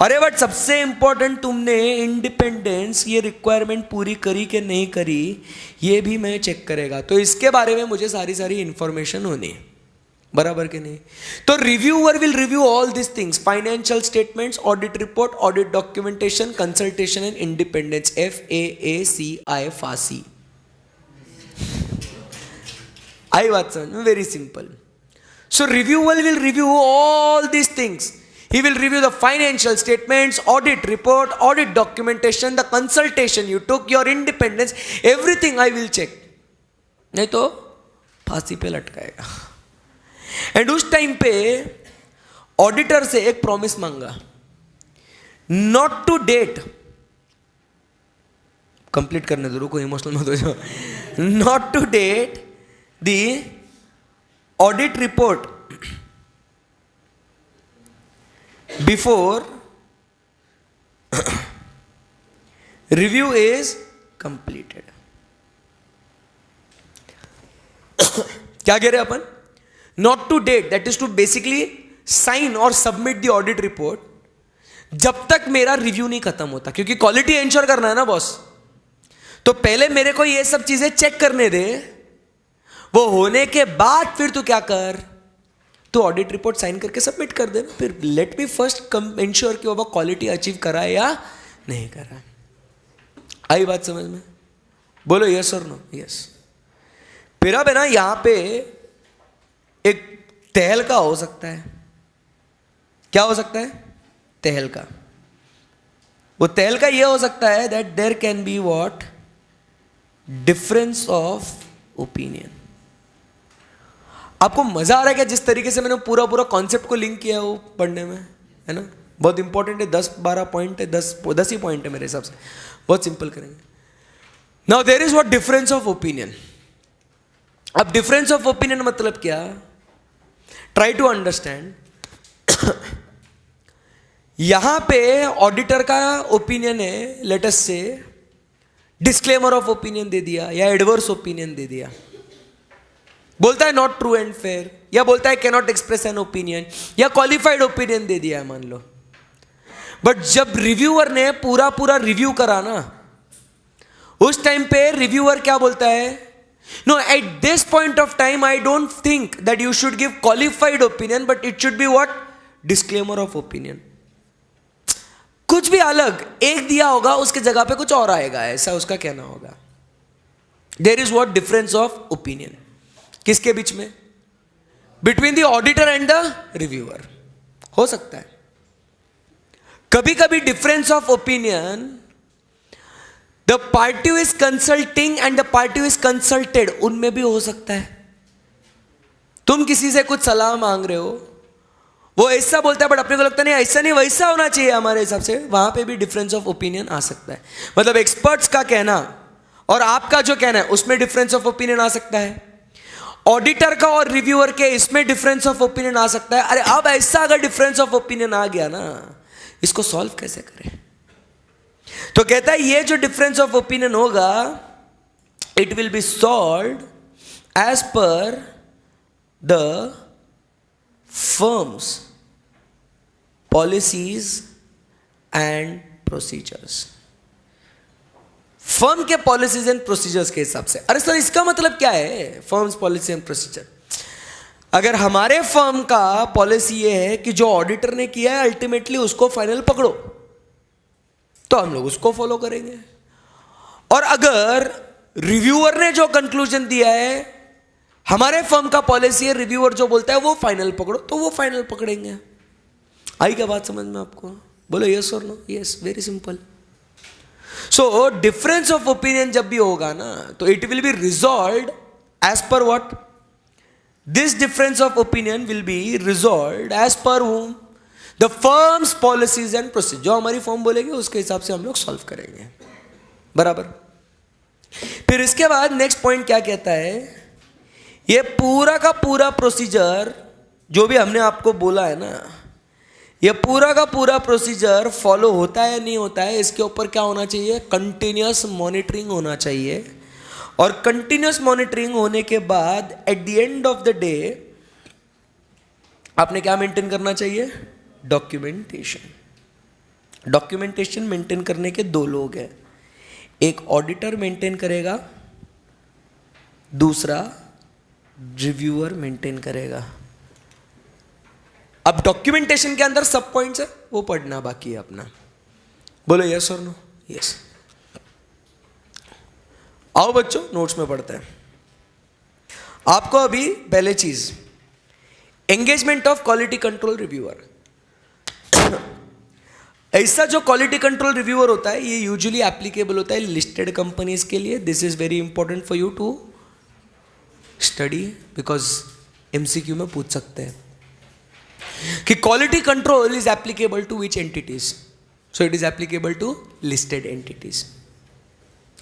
अरे बट सबसे इंपॉर्टेंट, तुमने इंडिपेंडेंस ये रिक्वायरमेंट पूरी करी कि नहीं करी, ये भी मैं चेक करेगा। तो इसके बारे में मुझे सारी इंफॉर्मेशन होनी है, बराबर कि नहीं? तो reviewer will review all this things, financial statements, audit report, audit documentation, consultation and independence, FAACI, फांसी। आई बात समझ में? Very simple. So reviewer will review all this things. He will review the financial statements, audit report, audit documentation, the consultation you took, your independence, everything I will check. नहीं तो फांसी पे लटकाएगा। And उस time पे auditor से एक promise मांगा, not to date, complete करने दो, रुको इमोशनल मत हो जाओ, not to date the audit report before review is completed. क्या कह रहे अपन? Not to date, that is to basically sign or submit the audit report जब तक मेरा रिव्यू नहीं खत्म होता, क्योंकि क्वालिटी एंश्योर करना है ना बॉस, तो पहले मेरे को ये सब चीजें चेक करने दे, वो होने के बाद फिर तू क्या कर, तो ऑडिट रिपोर्ट साइन करके सबमिट कर देना। फिर लेट मी फर्स्ट इंश्योर कि बाबा क्वालिटी अचीव करा है या नहीं करा। आई बात समझ में? बोलो यस और नो? यस। फिर अब है ना, यहां पे एक तहलका हो सकता है। क्या हो सकता है? तहलका। वो तहलका ये हो सकता है that there can be what, difference of opinion. आपको मजा आ रहा है क्या जिस तरीके से मैंने पूरा कॉन्सेप्ट को लिंक किया है वो पढ़ने में, है ना? बहुत इंपॉर्टेंट है, 10-12 पॉइंट है, 10 ही पॉइंट है मेरे हिसाब से, बहुत सिंपल करेंगे। Now there is what difference of opinion. अब डिफरेंस ऑफ ओपिनियन मतलब क्या? Try to understand. यहां पे ऑडिटर का ओपिनियन है, लेट अस से डिस्क्लेमर ऑफ ओपिनियन दे दिया या एडवर्स ओपिनियन दे दिया, बोलता है नॉट ट्रू एंड फेयर, या बोलता है कैनॉट एक्सप्रेस एन ओपिनियन, या क्वालिफाइड ओपिनियन दे दिया है मान लो। बट जब रिव्यूअर ने पूरा पूरा रिव्यू करा ना, उस टाइम पे रिव्यूअर क्या बोलता है, no at this point of time I don't think that you should give qualified opinion but it should be what, disclaimer of opinion. कुछ भी अलग एक दिया होगा, उसके जगह पे कुछ और आएगा, ऐसा उसका कहना होगा। There is what difference of opinion, किसके बीच में, between the auditor and the reviewer. हो सकता है कभी कभी difference of opinion, the party is consulting and the party is consulted, उनमें भी हो सकता है। तुम किसी से कुछ सलाह मांग रहे हो, वो ऐसा बोलता है बट अपने को लगता नहीं ऐसा नहीं वैसा होना चाहिए हमारे हिसाब से, वहां पे भी डिफरेंस ऑफ ओपिनियन आ सकता है। मतलब एक्सपर्ट्स का कहना और आपका जो कहना है उसमें डिफरेंस ऑफ ओपिनियन आ सकता है, ऑडिटर का और रिव्यूअर के इसमें डिफरेंस ऑफ ओपिनियन आ सकता है। अरे अब ऐसा अगर डिफरेंस ऑफ ओपिनियन आ गया ना, इसको सॉल्व कैसे करें? तो कहता है ये जो डिफरेंस ऑफ ओपिनियन होगा, it will be solved as per the firm's policies and procedures. Firm के पॉलिसीज एंड प्रोसीजर्स के हिसाब से। अरे सर इसका मतलब क्या है फर्म्स पॉलिसी एंड प्रोसीजर? अगर हमारे फर्म का पॉलिसी ये है कि जो ऑडिटर ने किया है अल्टीमेटली उसको फाइनल पकड़ो, तो हम लोग उसको फॉलो करेंगे। और अगर रिव्यूअर ने जो कंक्लूजन दिया है, हमारे फर्म का पॉलिसी है, रिव्यूअर जो बोलता है वो फाइनल पकड़ो, तो वो फाइनल पकड़ेंगे। आई क्या बात समझ में आपको? बोलो यस और no? Yes, very simple. So difference of opinion जब भी होगा ना, तो it will be resolved as per what, this difference of opinion will be resolved as per whom, the firm's policies and procedure. जो हमारी firm बोलेगी उसके हिसाब से हम लोग सॉल्व करेंगे, बराबर। फिर इसके बाद नेक्स्ट पॉइंट क्या कहता है, ये पूरा का पूरा प्रोसीजर जो भी हमने आपको बोला है ना, ये पूरा का पूरा प्रोसीजर फॉलो होता है नहीं होता है, इसके ऊपर क्या होना चाहिए, कंटिन्यूअस मॉनिटरिंग होना चाहिए। और कंटिन्यूअस मॉनिटरिंग होने के बाद at the end of the day आपने क्या मेंटेन करना चाहिए, डॉक्यूमेंटेशन। डॉक्यूमेंटेशन मेंटेन करने के दो लोग हैं, एक ऑडिटर मेंटेन करेगा, दूसरा रिव्यूअर मेंटेन करेगा। अब डॉक्यूमेंटेशन के अंदर सब पॉइंट्स है, वो पढ़ना बाकी है अपना। बोलो यस और नो? यस। आओ बच्चों नोट्स में पढ़ते हैं। आपको अभी पहले चीज, engagement of quality control reviewer. ऐसा जो क्वालिटी कंट्रोल रिव्यूअर होता है, ये यूजुअली एप्लीकेबल होता है लिस्टेड कंपनीज के लिए। This is very important for you to study, because MCQ में पूछ सकते हैं कि quality control is applicable to which entities. So it is applicable to listed entities.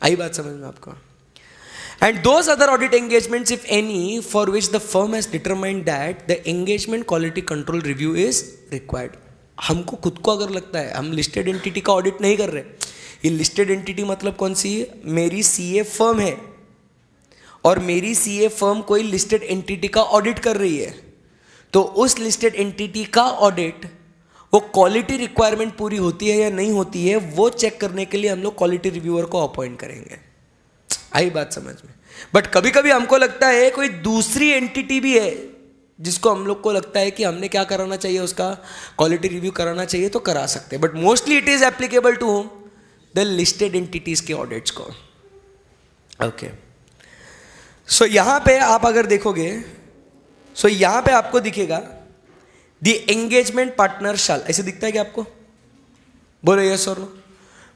आई बात समझ में आपको? And those other audit engagements if any for which the firm has determined that the engagement quality control review is required. हमको खुद को अगर लगता है हम लिस्टेड एंटिटी का ऑडिट नहीं कर रहे, ये लिस्टेड एंटिटी मतलब कौन सी है, मेरी सीए फर्म है और मेरी सीए फर्म कोई लिस्टेड एंटिटी का ऑडिट कर रही है, तो उस लिस्टेड एंटिटी का ऑडिट वो क्वालिटी रिक्वायरमेंट पूरी होती है या नहीं होती है, वो चेक करने के लिए हम लोग क्वालिटी रिव्यूअर को अपॉइंट करेंगे। आई बात समझ में? बट कभी कभी हमको लगता है कोई दूसरी एंटिटी भी है जिसको हम लोग को लगता है कि हमने क्या कराना चाहिए, उसका क्वालिटी रिव्यू कराना चाहिए, तो करा सकते हैं। But mostly it is applicable to whom, the listed entities के ऑडिट्स को। ओके, सो यहां पे आप अगर देखोगे, सो यहां पे आपको दिखेगा द एंगेजमेंट पार्टनर शाल, ऐसे दिखता है क्या आपको? बोलो यस और नो?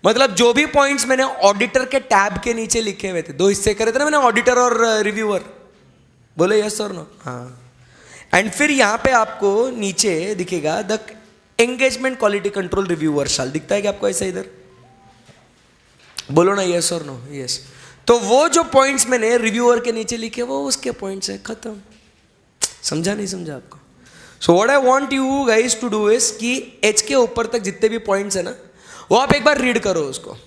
मतलब जो भी पॉइंट्स मैंने ऑडिटर के टैब के नीचे लिखे हुए थे, दो हिस्से करे थे ना मैंने, ऑडिटर और रिव्यूअर। बोलो यस और नो? हाँ। एंड फिर यहां पे आपको नीचे दिखेगा the engagement quality control reviewer shall, दिखता है क्या आपको ऐसा इधर? बोलो ना यस और नो? यस। तो वो जो पॉइंट्स मैंने रिव्यूअर के नीचे लिखे वो उसके पॉइंट्स है, खत्म। समझा नहीं समझा आपको? So what I want you guys to do is कि एच के ऊपर तक जितने भी पॉइंट्स है ना, वो आप एक बार रीड करो उसको।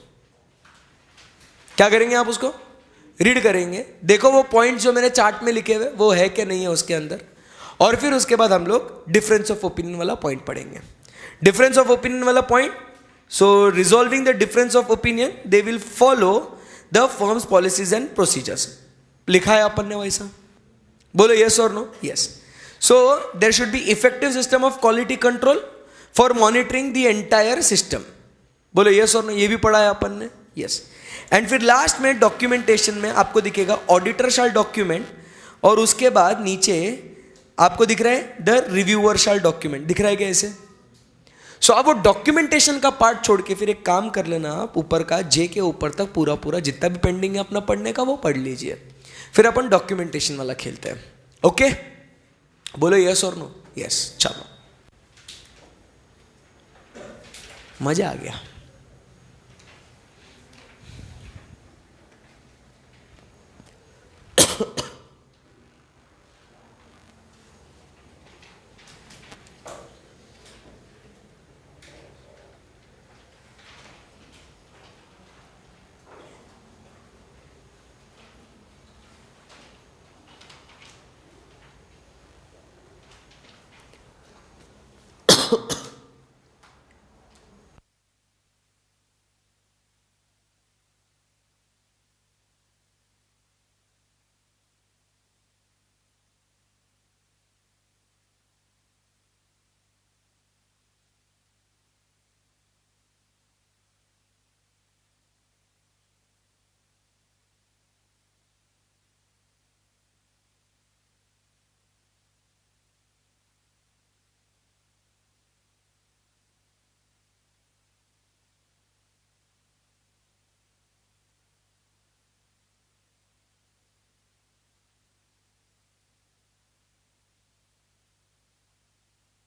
क्या करेंगे आप? उसको रीड करेंगे, देखो वो पॉइंट जो मैंने चार्ट में लिखे हुए वो है कि नहीं है उसके अंदर, और फिर उसके बाद हम लोग डिफरेंस ऑफ ओपिनियन वाला पॉइंट पढ़ेंगे। डिफरेंस ऑफ ओपिनियन वाला point. So resolving the difference of opinion they will follow the firm's policies and procedures. लिखा है अपन ने वैसा. बोलो यस और no. Yes. So there should be effective system of quality control for monitoring the entire system. बोलो yes और no. ये भी पढ़ा है अपन ने. यस. एंड फिर लास्ट में डॉक्यूमेंटेशन में आपको दिखेगा ऑडिटर शाल डॉक्यूमेंट, और उसके बाद नीचे आपको दिख रहा है द रिव्यूअर शाल डॉक्यूमेंट. दिख रहा है क्या ऐसे? सो अब वो डॉक्यूमेंटेशन का पार्ट छोड़ के फिर एक काम कर लेना, आप ऊपर का जे के ऊपर तक पूरा पूरा जितना भी पेंडिंग है अपना पढ़ने का वो पढ़ लीजिए. फिर अपन डॉक्यूमेंटेशन वाला खेलते हैं. ओके. बोलो यस और नो. यस. चलो मजा आ गया.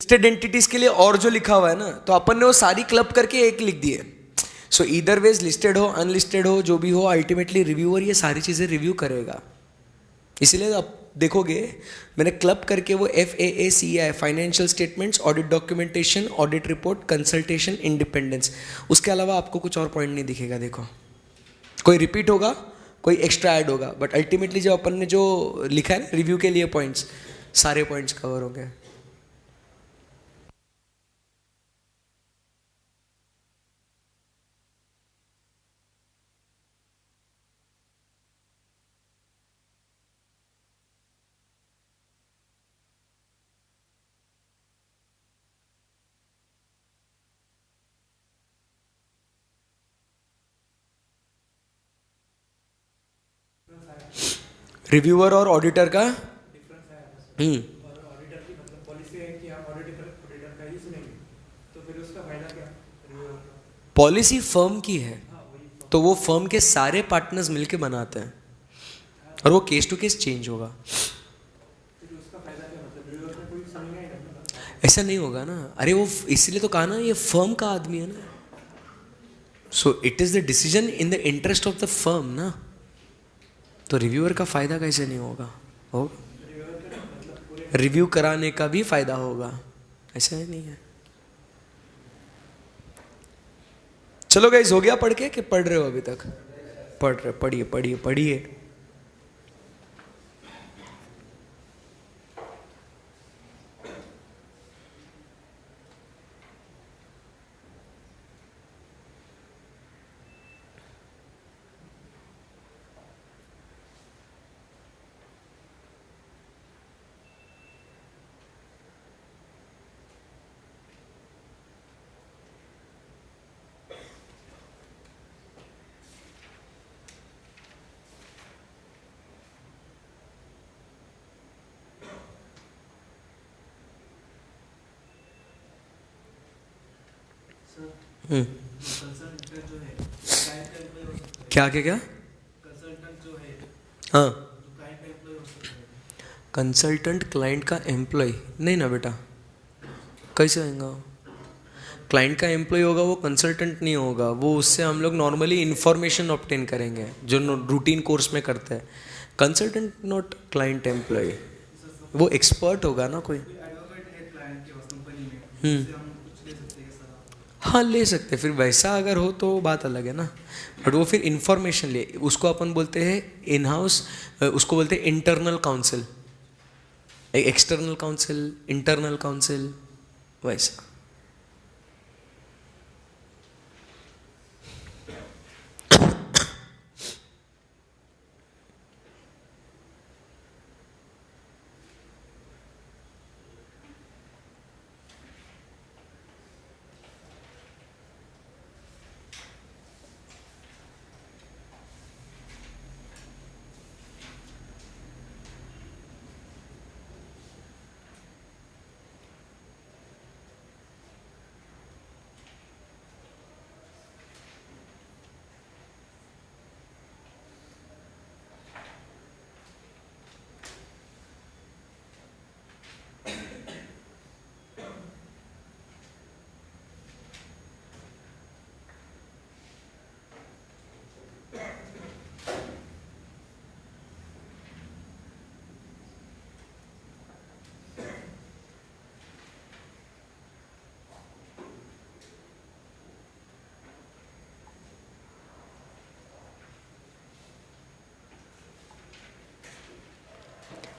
लिस्टेड एंटिटीज के लिए और जो लिखा हुआ है ना, तो अपन ने वो सारी क्लब करके एक लिख दिए. सो इधर वेज लिस्टेड हो अनलिस्टेड हो जो भी हो, अल्टीमेटली रिव्यूअर ये सारी चीजें रिव्यू करेगा. इसलिए आप देखोगे मैंने क्लब करके वो FAACI financial statements, audit documentation, audit report, consultation, independence. उसके अलावा आपको कुछ और पॉइंट नहीं दिखेगा. देखो कोई रिपीट होगा, कोई एक्स्ट्रा ऐड होगा, बट अल्टीमेटली जो अपन ने जो लिखा है ना रिव्यू के लिए पॉइंट्स, सारे पॉइंट्स कवर हो गए. रिव्यूअर और ऑडिटर का पॉलिसी फर्म की है, तो वो फर्म के सारे पार्टनर्स मिलके बनाते हैं और वो केस टू केस चेंज होगा. ऐसा नहीं होगा ना. अरे वो इसलिए तो कहा ना ये फर्म का आदमी है ना. सो it is the decision in the interest of the firm ना. तो रिव्यूअर का फायदा कैसे नहीं होगा? रिव्यू कराने का भी फायदा होगा. ऐसा ही नहीं है. चलो गाइस, हो गया पढ़ के कि पढ़ रहे हो अभी तक? पढ़ रहे. पढ़िए पढ़िए पढ़िए. क्या क्या क्या? हाँ, कंसल्टेंट क्लाइंट का एम्प्लॉय नहीं ना बेटा. कैसे आएगा? क्लाइंट का एम्प्लॉय होगा वो कंसल्टेंट नहीं होगा. वो उससे हम लोग नॉर्मली इंफॉर्मेशन ऑब्टेन करेंगे जो रूटीन कोर्स में करते हैं. Consultant not client employ. वो एक्सपर्ट होगा ना कोई. हाँ ले सकते. फिर वैसा अगर हो तो बात अलग है ना. बट वो फिर इंफॉर्मेशन ले, उसको अपन बोलते हैं इन हाउस, उसको बोलते हैं internal counsel. External counsel, internal counsel, वैसा.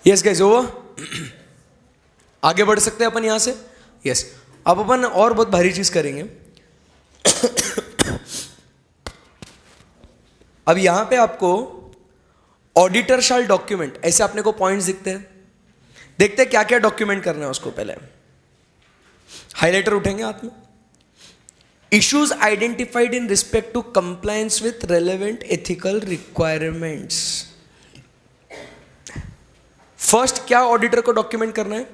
Yes guys, over. आगे बढ़ सकते हैं अपन यहां से। यस, अब अपन और बहुत भारी चीज करेंगे। अब यहां पे आपको ऑडिटर शैल डॉक्यूमेंट, ऐसे अपने को पॉइंट्स दिखते हैं। देखते हैं क्या क्या डॉक्यूमेंट करना है उसको। पहले हाइलाइटर उठेंगे हाथ में। Issues identified in respect to compliance with relevant ethical requirements. First क्या ऑडिटर को डॉक्यूमेंट करना है?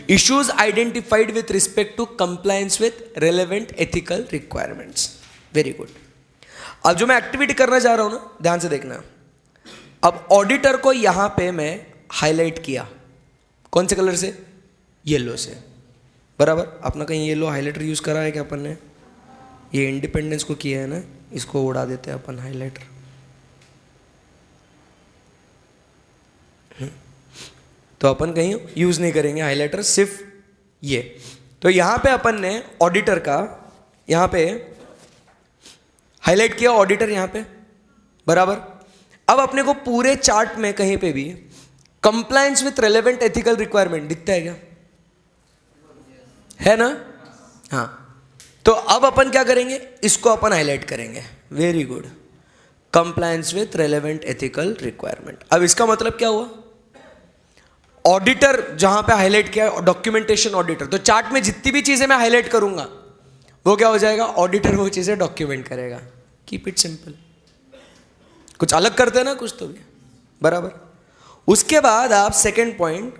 Issues identified with respect to compliance with relevant ethical requirements. Very good. अब जो मैं एक्टिविटी करना चाह रहा हूं ना, ध्यान से देखना। अब ऑडिटर को यहां पे मैं हाईलाइट किया, कौन से कलर से? येलो से, बराबर। अपना कहीं येलो हाईलाइटर यूज करा है क्या अपन ने? ये इंडिपेंडेंस को किया है ना, इसको उड़ा देते हैं अपन हाईलाइटर। तो अपन कहीं यूज नहीं करेंगे हाईलाइटर, सिर्फ ये। तो यहां पे अपन ने ऑडिटर का यहां पे हाईलाइट किया, ऑडिटर यहां पे, बराबर। अब अपने को पूरे चार्ट में कहीं पे भी compliance with relevant ethical requirement दिखता है क्या? है ना? हाँ। तो अब अपन क्या करेंगे? इसको अपन हाईलाइट करेंगे। Very good. Compliance with relevant ethical requirement. अब इसका मतलब क्या हुआ? ऑडिटर जहां पे हाईलाइट किया, डॉक्यूमेंटेशन ऑडिटर, तो चार्ट में जितनी भी चीजें मैं हाईलाइट करूंगा वो क्या हो जाएगा? ऑडिटर वो चीजें डॉक्यूमेंट करेगा। Keep it simple. कुछ अलग करते हैं ना कुछ तो भी, बराबर। उसके बाद आप second point,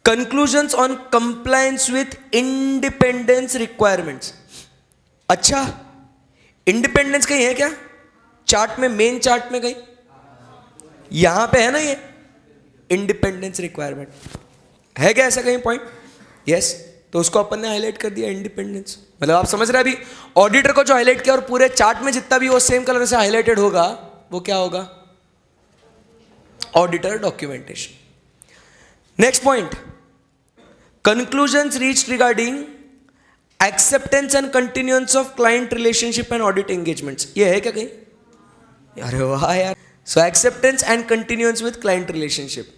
conclusions on compliance with independence requirements. अच्छा, इंडिपेंडेंस कहीं है क्या चार्ट में? मेन चार्ट में कहीं यहां पे है ना, ये इंडिपेंडेंस रिक्वायरमेंट है क्या? ऐसा कहीं पॉइंट? यस। तो उसको अपन ने हाईलाइट कर दिया, इंडिपेंडेंस। मतलब आप समझ रहे हैं, अभी ऑडिटर को जो हाईलाइट किया और पूरे चार्ट में जितना भी वो सेम कलर से हाईलाइटेड होगा वो क्या होगा? Auditor documentation. Next point, conclusions reached regarding acceptance and continuance of client relationship and audit engagements. ये है क्या कहीं? अरे वाह यार। So acceptance and continuance with client relationship,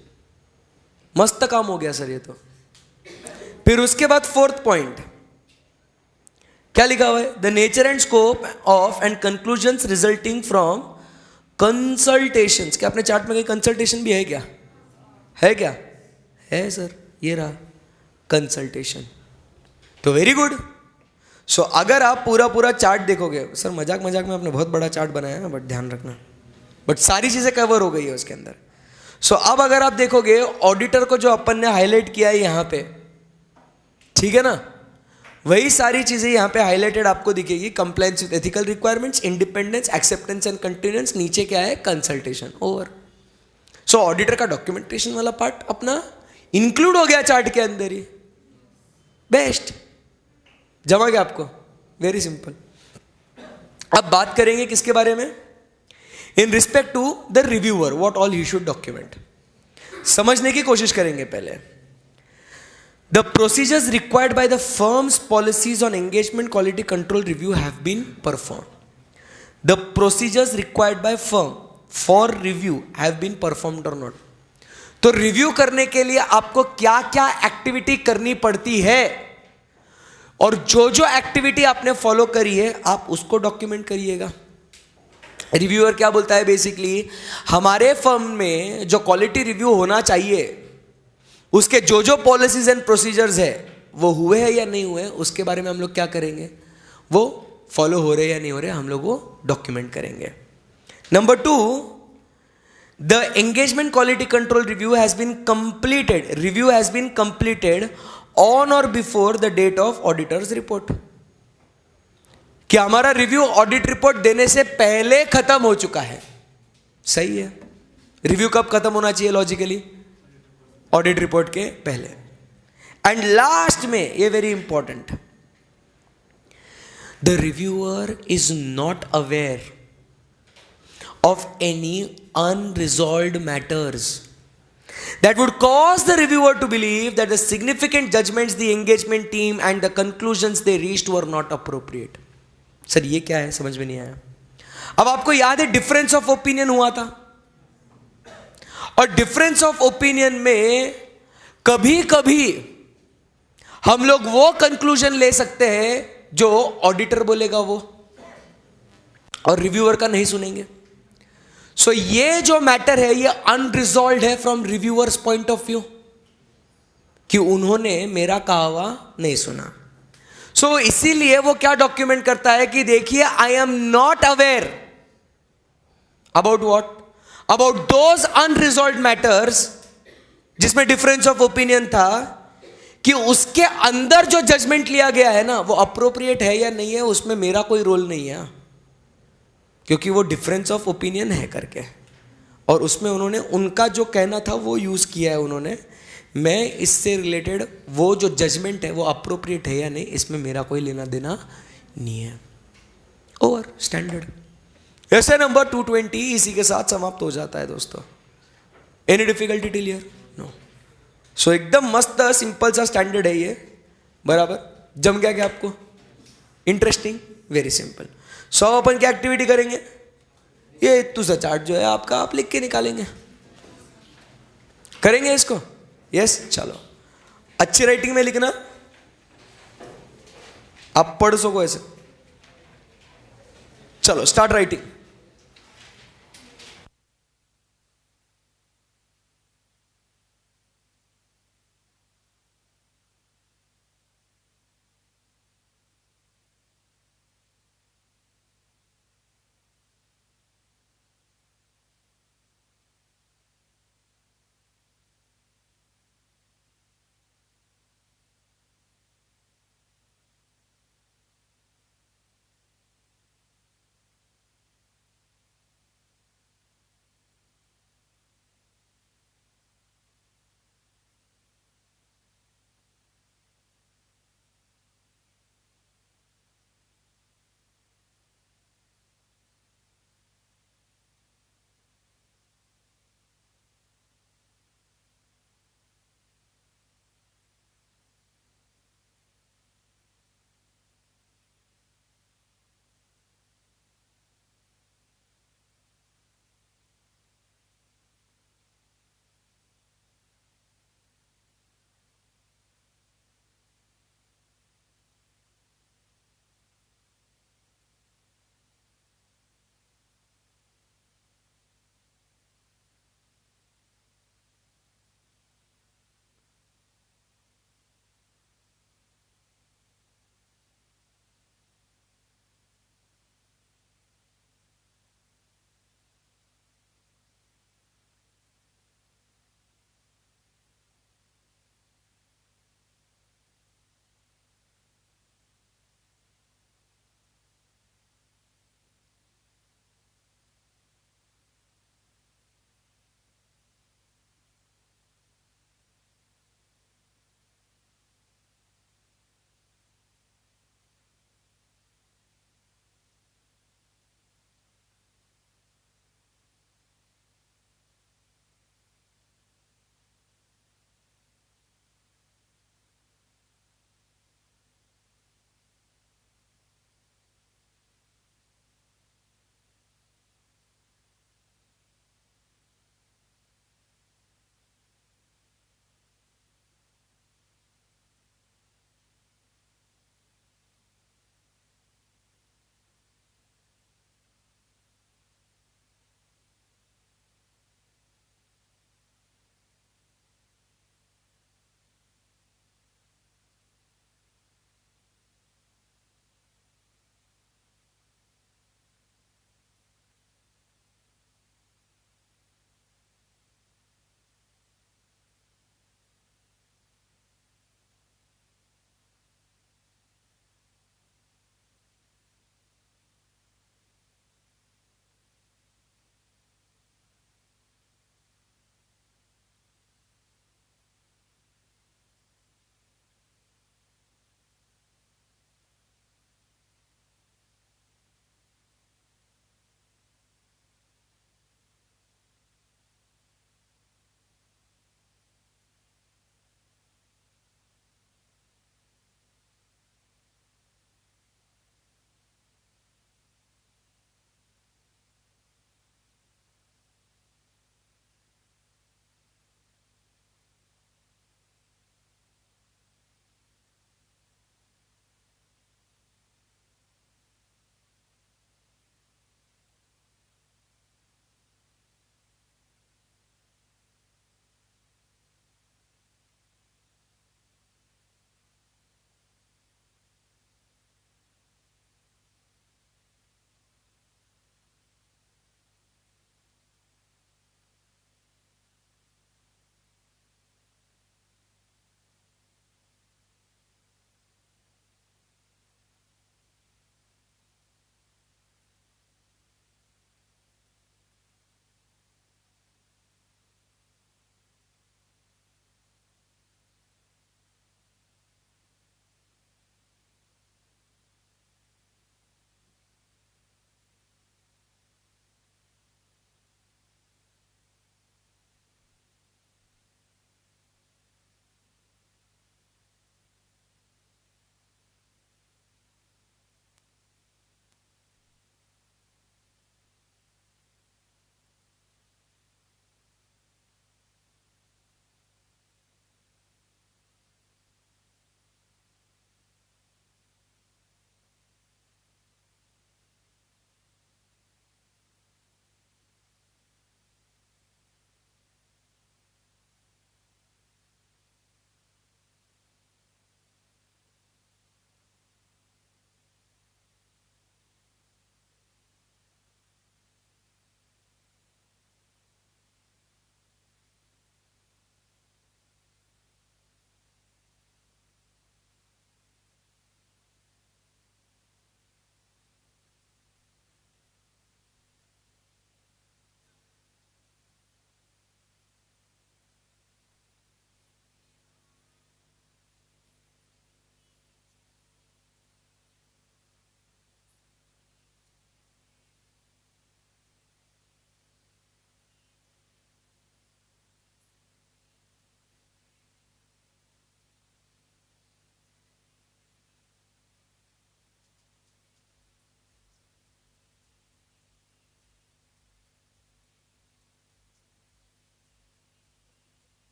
मस्त काम हो गया सर ये तो। फिर उसके बाद फोर्थ पॉइंट क्या लिखा हुआ है? The nature and scope of and conclusions resulting from consultations. क्या अपने चार्ट में कहीं कंसल्टेशन भी है क्या? है क्या? है सर, ये रहा कंसल्टेशन। तो वेरी गुड। सो अगर आप पूरा पूरा चार्ट देखोगे, सर मजाक मजाक में आपने बहुत बड़ा चार्ट बनाया है, बट ध्यान रखना, बट सारी चीजें कवर हो गई है उसके अंदर। सो अब अगर आप देखोगे ऑडिटर को जो अपन ने हाईलाइट किया है यहां पे, ठीक है ना, वही सारी चीजें यहां पे हाईलाइटेड आपको दिखेगी। Compliance with ethical requirements, independence, acceptance and continuance, नीचे क्या है? कंसल्टेशन। ओवर। सो ऑडिटर का डॉक्यूमेंटेशन वाला पार्ट अपना इंक्लूड हो गया चार्ट के अंदर ही। बेस्ट। जमा गया आपको? Very simple. अब बात करेंगे किसके बारे में? In respect to the reviewer, what all he should document. समझने की कोशिश करेंगे पहले। The procedures required by the firm's policies on engagement quality control review have been performed. The procedures required by firm for review have been performed or not. तो review करने के लिए आपको क्या क्या एक्टिविटी करनी पड़ती है, और जो जो एक्टिविटी आपने फॉलो करी है आप उसको डॉक्यूमेंट करिएगा। रिव्यूअर क्या बोलता है? बेसिकली हमारे फर्म में जो क्वालिटी रिव्यू होना चाहिए उसके जो जो पॉलिसीज एंड प्रोसीजर्स है वो हुए हैं या नहीं हुए, उसके बारे में हम लोग क्या करेंगे? वो फॉलो हो रहे या नहीं हो रहे, हम लोग वो डॉक्यूमेंट करेंगे। Number 2, the engagement quality control review has been completed. Review has been completed on or before the date of auditor's report. क्या हमारा रिव्यू ऑडिट रिपोर्ट देने से पहले खत्म हो चुका है? सही है। रिव्यू कब खत्म होना चाहिए लॉजिकली? ऑडिट रिपोर्ट के पहले। एंड लास्ट में ये very important, the reviewer is not aware of any unresolved matters that would cause the reviewer to believe that the significant judgments the engagement team and the conclusions they reached were not appropriate. Sir ये क्या है? समझ में नहीं आया। अब आपको याद है डिफरेंस ऑफ ओपिनियन हुआ था, और डिफरेंस ऑफ ओपिनियन में कभी कभी हम लोग वो कंक्लूजन ले सकते हैं जो ऑडिटर बोलेगा वो, और रिव्यूअर का नहीं सुनेंगे। सो ये जो मैटर है ये अनरिजॉल्व है from reviewers point of view, कि उन्होंने मेरा कहा हुआ नहीं सुना। सो इसीलिए वो क्या डॉक्यूमेंट करता है कि देखिए, I am not aware about what, about those unresolved matters जिसमें डिफरेंस ऑफ ओपिनियन था, कि उसके अंदर जो जजमेंट लिया गया है ना वो अप्रोप्रिएट है या नहीं है, उसमें मेरा कोई रोल नहीं है, क्योंकि वो डिफरेंस ऑफ ओपिनियन है करके, और उसमें उन्होंने उनका जो कहना था वो यूज किया है उन्होंने। मैं इससे रिलेटेड वो जो जजमेंट है वो अप्रोप्रिएट है या नहीं, इसमें मेरा कोई लेना देना नहीं है। Over standard. ऐसे नंबर 220 इसी के साथ समाप्त हो जाता है दोस्तों। Any difficulty till here? No. So एकदम मस्त सिंपल सा स्टैंडर्ड है ये, बराबर। जम गया क्या आपको? Interesting, very simple. सो अपन क्या एक्टिविटी करेंगे? ये तुझा चार्ट जो है आपका आप लिख के निकालेंगे, करेंगे इसको? यस, चलो। अच्छी राइटिंग में लिखना, आप पढ़ सको ऐसे। चलो start writing.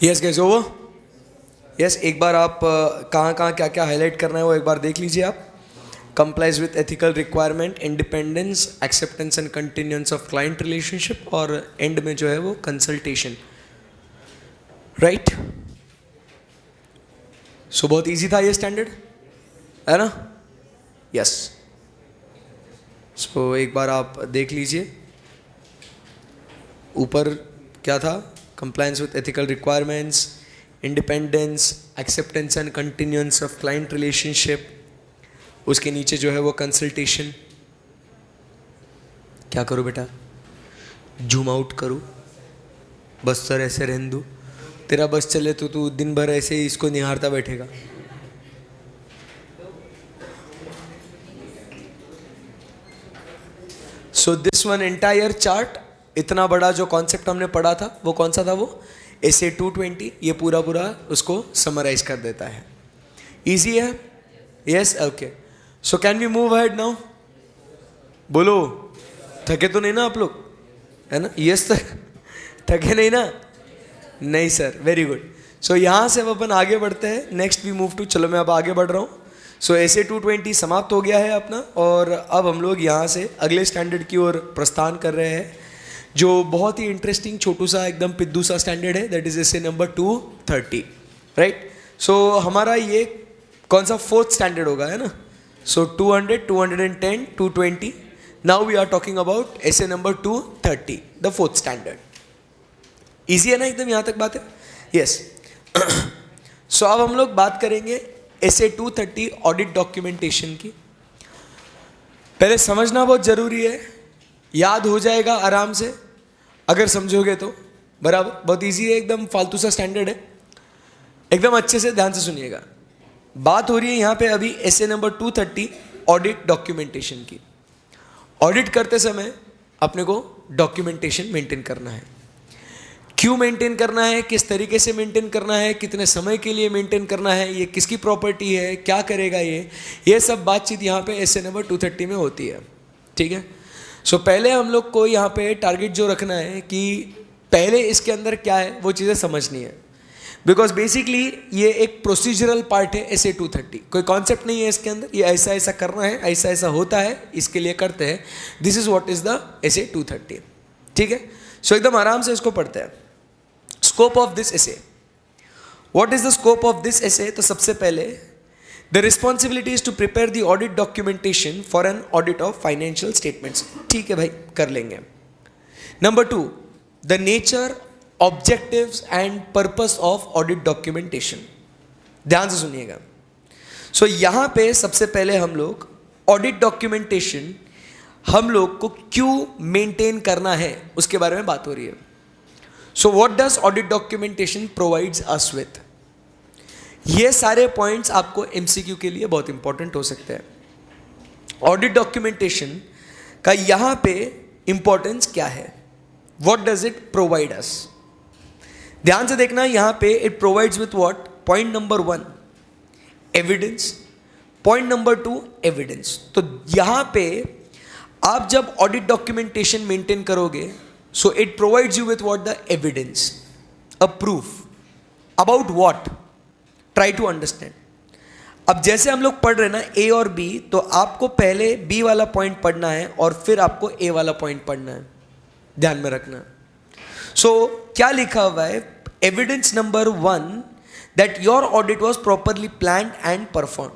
Yes guys over. Yes, एक बार आप कहाँ कहाँ क्या क्या हाईलाइट करना है वो एक बार देख लीजिए आप। Complies with ethical requirement, independence, acceptance and continuance of client relationship, और एंड में जो है वो कंसल्टेशन, राइट। सो बहुत इजी था ये स्टैंडर्ड, है ना? यस। सो एक बार आप देख लीजिए ऊपर क्या था, compliance with ethical requirements, independence, acceptance and continuance of client relationship, उसके नीचे जो है वो कंसल्टेशन। क्या करूं बेटा, जूम आउट करूं, बस सर ऐसे रहने दूं, तेरा बस चले तो तू दिन भर ऐसे ही इसको निहारता बैठेगा। So this one entire chart, इतना बड़ा जो कॉन्सेप्ट हमने पढ़ा था वो कौन सा था, वो एसे 220, ये पूरा पूरा उसको समराइज कर देता है। इजी है? Yes, okay. So can we move ahead now? बोलो, थके तो नहीं ना आप लोग, है ना? यस सर, थके नहीं ना? नहीं सर, वेरी गुड। सो यहाँ से अब अपन आगे बढ़ते हैं, नेक्स्ट वी मूव टू, चलो मैं अब आगे बढ़ रहा हूँ। सो एसे 220 समाप्त हो गया है अपना, और अब हम लोग यहाँ से अगले स्टैंडर्ड की ओर प्रस्थान कर रहे हैं, जो बहुत ही इंटरेस्टिंग छोटू सा एकदम पिद्दू सा स्टैंडर्ड है, that is SA number 230, right. So हमारा ये कौन सा फोर्थ स्टैंडर्ड होगा, है ना? So 200, 210, 220, now we are talking about SA number 230, the fourth standard. Easy है ना एकदम यहाँ तक बात है? यस। सो अब हम लोग बात करेंगे एसे 230 ऑडिट डॉक्यूमेंटेशन की। पहले समझना बहुत जरूरी है, याद हो जाएगा आराम से अगर समझोगे तो, बराबर। बहुत इजी है एकदम, फालतू सा स्टैंडर्ड है, एकदम अच्छे से ध्यान से सुनिएगा। बात हो रही है यहाँ पे अभी एसे नंबर 230 ऑडिट डॉक्यूमेंटेशन की। ऑडिट करते समय अपने को डॉक्यूमेंटेशन मेंटेन करना है। क्यों मेंटेन करना है, किस तरीके से मेंटेन करना है, कितने समय के लिए मेंटेन करना है, ये किसकी प्रॉपर्टी है, क्या करेगा ये सब बातचीत यहाँ पे एसे नंबर 230 में होती है, ठीक है। सो पहले हम लोग को यहाँ पे टारगेट जो रखना है कि पहले इसके अंदर क्या है वो चीज़ें समझनी है, बिकॉज बेसिकली ये एक प्रोसीजरल पार्ट है एसे 230, कोई कॉन्सेप्ट नहीं है इसके अंदर, ये ऐसा ऐसा करना है, ऐसा ऐसा होता है, इसके लिए करते हैं, this is what is the SA 230, ठीक है। सो एकदम आराम से इसको पढ़ते हैं। Scope of this SA, what is the scope of this SA? तो सबसे पहले the responsibility is to prepare the audit documentation for an audit of financial statements, ठीक है भाई, कर लेंगे। Number 2, the nature, objectives and purpose of audit documentation. ध्यान से सुनिएगा। सो यहां पे सबसे पहले हम लोग ऑडिट डॉक्यूमेंटेशन हम लोग को क्यों मेंटेन करना है उसके बारे में बात हो रही है। So what does audit documentation provides us with? ये सारे पॉइंट्स आपको एमसीक्यू के लिए बहुत इंपॉर्टेंट हो सकते हैं। ऑडिट डॉक्यूमेंटेशन का यहां पे इंपॉर्टेंस क्या है, what does it provide us? ध्यान से देखना, यहां पे it provides with what? Point number 1 evidence, point number 2 evidence. तो यहां पे आप जब ऑडिट डॉक्यूमेंटेशन मेंटेन करोगे, so it provides you with what? The evidence, a proof about what? Try to understand. अब जैसे हम लोग पढ़ रहे हैं ना ए और बी, तो आपको पहले बी वाला पॉइंट पढ़ना है और फिर आपको ए वाला पॉइंट पढ़ना है, ध्यान में रखना। सो क्या लिखा हुआ है? Evidence number 1 that your audit was properly planned and perform.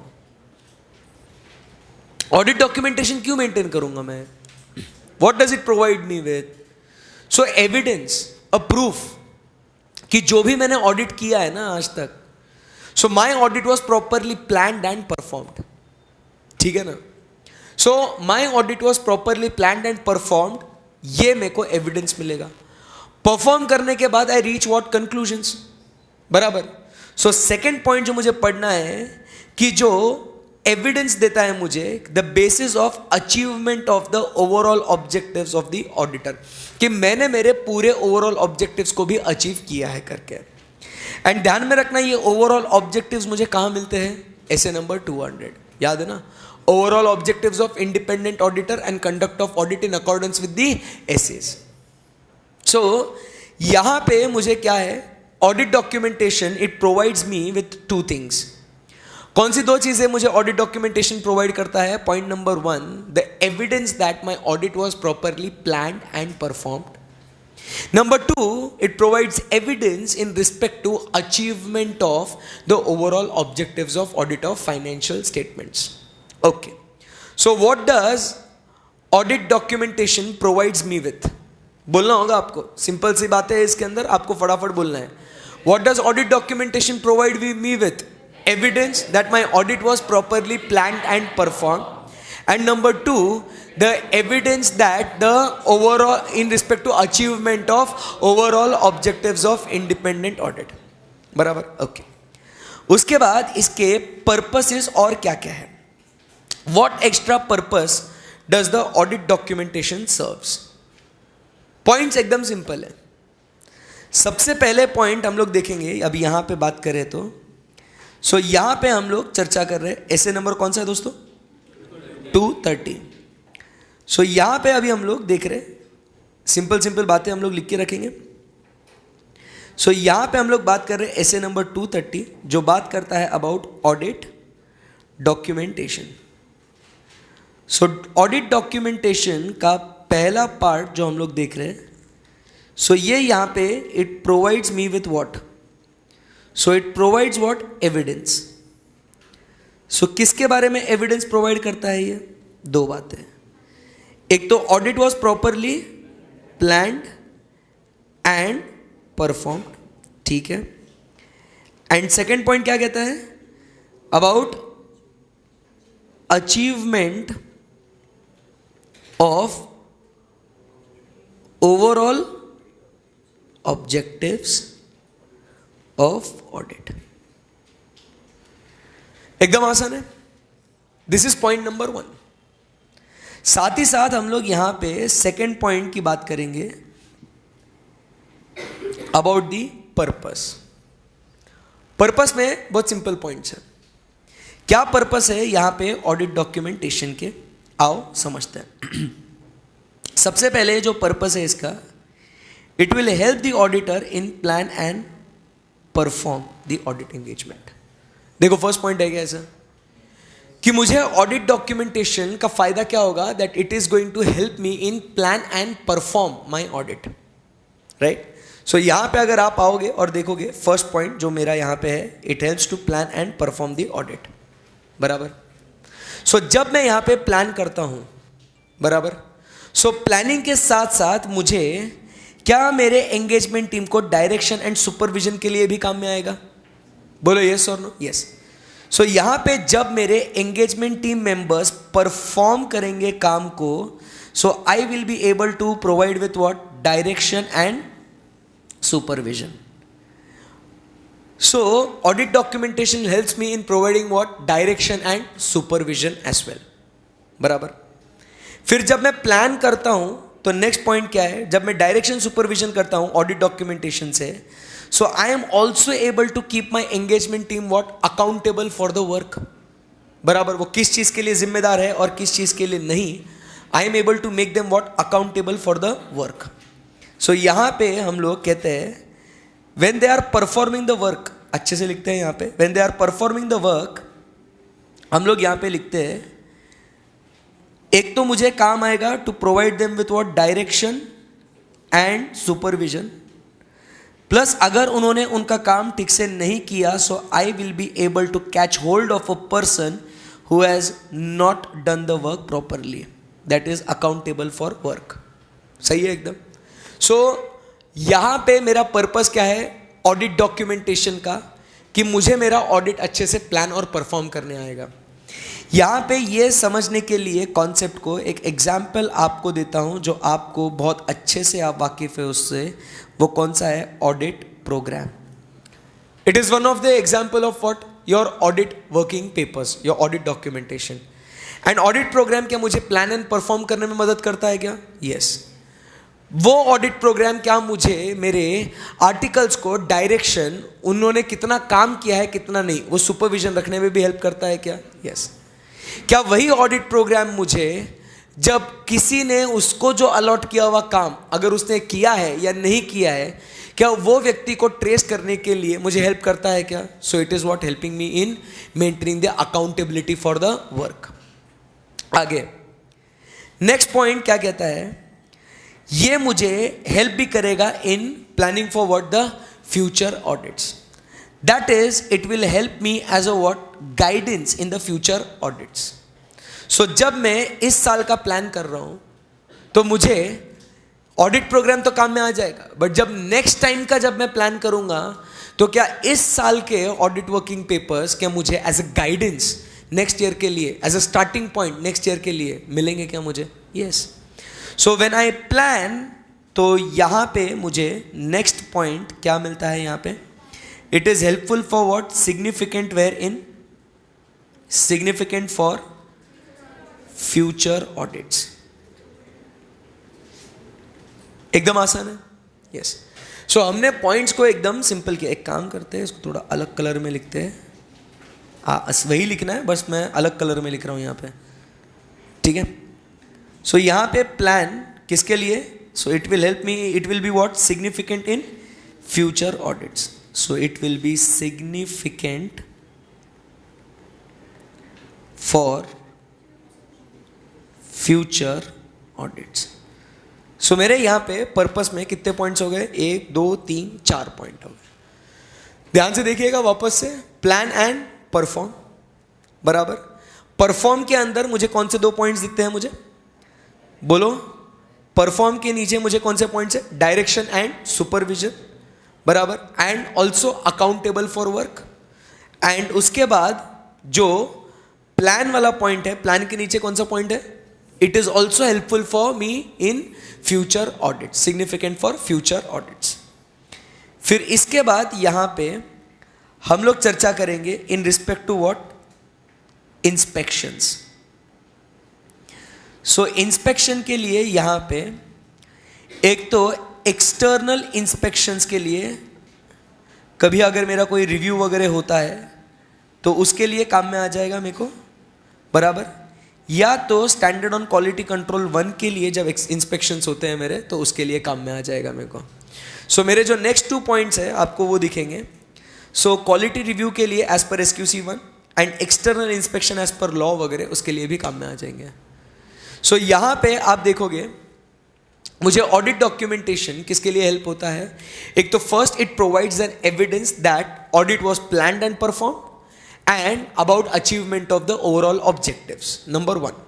Audit documentation क्यों मेंटेन करूंगा मैं? What does it provide me with? So evidence, a proof कि जो भी मैंने ऑडिट किया है ना आज तक, so my audit was properly planned and performed, ठीक है ना। So my audit was properly planned and performed, ये मेरे को एविडेंस मिलेगा। परफॉर्म करने के बाद आई रीच व्हाट? कंक्लूजन्स, बराबर। सो सेकेंड पॉइंट जो मुझे पढ़ना है कि जो एविडेंस देता है मुझे the basis of achievement of the overall objectives of the auditor, कि मैंने मेरे पूरे ओवरऑल ऑब्जेक्टिव्स को भी अचीव किया है करके। एंड ध्यान में रखना, ये ओवरऑल ऑब्जेक्टिव्स मुझे कहां मिलते हैं? एसे नंबर 200, याद है ना? Overall objectives of independent auditor and conduct of audit in accordance with the SAs. So यहां पे मुझे क्या है, audit documentation it provides me with two things. कौन सी दो चीजें मुझे ऑडिट डॉक्यूमेंटेशन प्रोवाइड करता है? Point number 1, the evidence that my audit was properly planned and performed. Number 2, it provides evidence in respect to achievement of the overall objectives of audit of financial statements. Okay. So what does audit documentation provides me with? बोलना होगा आपको, simple सी बात है इसके अंदर, आपको फटाफट बोलना है. What does audit documentation provide me with? Evidence that my audit was properly planned and performed. And number 2, the evidence that the overall in respect to achievement of overall objectives of independent audit. बराबर? Okay. उसके बाद इसके purposes और क्या क्या है? What extra purpose does the audit documentation serves? Points एकदम simple है. सबसे पहले पॉइंट हम लोग देखेंगे, अब यहां पे बात करें तो यहां पे हम लोग चर्चा कर रहे हैं, ऐसे नंबर कौन सा है दोस्तों? 230. यहां पे अभी हम लोग देख रहे हैं, सिंपल बातें हम लोग लिख के रखेंगे. यहां पे हम लोग बात कर रहे हैं ऐसे नंबर 230, जो बात करता है about audit documentation. Audit documentation का पहला पार्ट जो हम लोग देख रहे हैं, ये यहां पे it provides me with what? It provides what? Evidence. किसके बारे में एविडेंस प्रोवाइड करता है ये? दो बातें. एक तो audit was properly planned and performed, ठीक है. एंड सेकेंड पॉइंट क्या कहता है? About achievement of overall objectives of audit. एकदम आसान है. This is point number 1. साथ ही साथ हम लोग यहां पे सेकेंड पॉइंट की बात करेंगे अबाउट दी पर्पस. पर्पस में बहुत सिंपल पॉइंट्स है. क्या पर्पस है यहां पे ऑडिट डॉक्यूमेंटेशन के? आओ समझते हैं. सबसे पहले जो पर्पस है इसका, it will help the auditor in plan and perform the audit engagement. देखो फर्स्ट पॉइंट है क्या ऐसा कि मुझे ऑडिट डॉक्यूमेंटेशन का फायदा क्या होगा? That it is going to help me in plan and perform my audit, right. यहां पे अगर आप आओगे और देखोगे फर्स्ट पॉइंट जो मेरा यहां पे है, it helps to plan and perform the audit. बराबर. जब मैं यहां पे प्लान करता हूं, बराबर, प्लानिंग के साथ साथ मुझे क्या मेरे एंगेजमेंट टीम को डायरेक्शन एंड सुपरविजन के लिए भी काम में आएगा? बोलो यस और नो? यस. यहां पे जब मेरे एंगेजमेंट टीम मेंबर्स परफॉर्म करेंगे काम को, I will be able to provide with what? Direction and supervision. Audit documentation helps me in providing what? Direction and supervision as well. बराबर. फिर जब मैं प्लान करता हूं तो नेक्स्ट पॉइंट क्या है? जब मैं डायरेक्शन सुपरविजन करता हूं ऑडिट डॉक्यूमेंटेशन से, I am also able to keep my engagement team what? Accountable for the work. बराबर. वो किस चीज के लिए जिम्मेदार है और किस चीज के लिए नहीं, I am able to make them what? Accountable for the work. यहां पे हम लोग कहते हैं when they are performing the work, अच्छे से लिखते हैं यहां पे, when they are performing the work, हम लोग यहां पे लिखते हैं एक तो मुझे काम आएगा to provide them with what? Direction and supervision. Plus अगर उन्होंने उनका काम ठीक से नहीं किया, I will be able to catch hold of a person who has not done the work properly, that is accountable for work. सही है एकदम. यहां पे मेरा पर्पस क्या है ऑडिट डॉक्यूमेंटेशन का? कि मुझे मेरा ऑडिट अच्छे से प्लान और परफॉर्म करने आएगा. यहां पे ये समझने के लिए कॉन्सेप्ट को एक एग्जाम्पल आपको देता हूं जो आपको बहुत अच्छे से आप वाकिफ है उससे. वो कौन सा है? Audit program. It is one of the example of what? Your audit working papers, your audit documentation. And audit program क्या मुझे प्लान एंड परफॉर्म करने में मदद करता है क्या? यस. वो ऑडिट प्रोग्राम क्या मुझे मेरे आर्टिकल्स को डायरेक्शन, उन्होंने कितना काम किया है कितना नहीं, वो सुपरविजन रखने में भी हेल्प करता है क्या? यस. क्या वही ऑडिट प्रोग्राम मुझे जब किसी ने उसको जो अलॉट किया हुआ काम अगर उसने किया है या नहीं किया है, क्या वो व्यक्ति को ट्रेस करने के लिए मुझे हेल्प करता है क्या? So it is what helping me in maintaining the accountability for the work. आगे नेक्स्ट पॉइंट क्या कहता है, ये मुझे हेल्प भी करेगा in planning for what the future audits. That is it will help me as a what guidance in the future audits. So जब मैं इस साल का प्लान कर रहा हूं तो मुझे ऑडिट प्रोग्राम तो काम में आ जाएगा, बट जब नेक्स्ट टाइम का जब मैं प्लान करूंगा तो क्या इस साल के ऑडिट वर्किंग पेपर्स क्या मुझे as a guidance next year के लिए, as a starting point next year के लिए मिलेंगे क्या मुझे? Yes. So when I plan, तो यहां पे मुझे नेक्स्ट पॉइंट क्या मिलता है यहां पे, it is helpful for what, significant wherein, significant for future audits. एकदम आसान है. यस. सो हमने पॉइंट्स को एकदम सिंपल किया. एक काम करते हैं, इसको थोड़ा अलग कलर में लिखते हैं. वही लिखना है, बस मैं अलग कलर में लिख रहा हूं यहां पे. ठीक है. सो यहां पे प्लान किसके लिए? So it will help me, it will be what, significant in future audits. So it will be significant for future audits. So मेरे यहां पे पर्पस में कितने पॉइंट्स हो गए? 1 2 3 4 पॉइंट हो गए. ध्यान से देखिएगा वापस से. प्लान एंड परफॉर्म, बराबर. परफॉर्म के अंदर मुझे कौन से 2 पॉइंट्स दिखते हैं मुझे? बोलो. परफॉर्म के नीचे मुझे कौन से पॉइंट्स है? डायरेक्शन एंड सुपरविजन, बराबर. And also accountable for work. And उसके बाद जो प्लान वाला पॉइंट है, प्लान के नीचे कौन सा पॉइंट है? It is also helpful for me in future audit, significant for future audits. फिर इसके बाद यहां पे हम लोग चर्चा करेंगे in respect to what, inspections. So inspection के लिए यहां पे एक तो एक्सटर्नल इंस्पेक्शंस के लिए, कभी अगर मेरा कोई रिव्यू वगैरह होता है तो उसके लिए काम में आ जाएगा मेरे को, बराबर. या तो स्टैंडर्ड ऑन क्वालिटी कंट्रोल 1 के लिए जब इंस्पेक्शंस होते हैं मेरे, तो उसके लिए काम में आ जाएगा मेरे को. सो मेरे जो नेक्स्ट 2 पॉइंट्स है आपको वो दिखेंगे. सो क्वालिटी रिव्यू के लिए as per SQC 1 and external inspection as per law वगैरह, उसके लिए भी काम में आ जाएंगे. सो यहां पे आप देखोगे मुझे ऑडिट डॉक्यूमेंटेशन किसके लिए हेल्प होता है? एक तो first it provides an evidence that audit was planned and performed and about achievement of the overall objectives, number 1.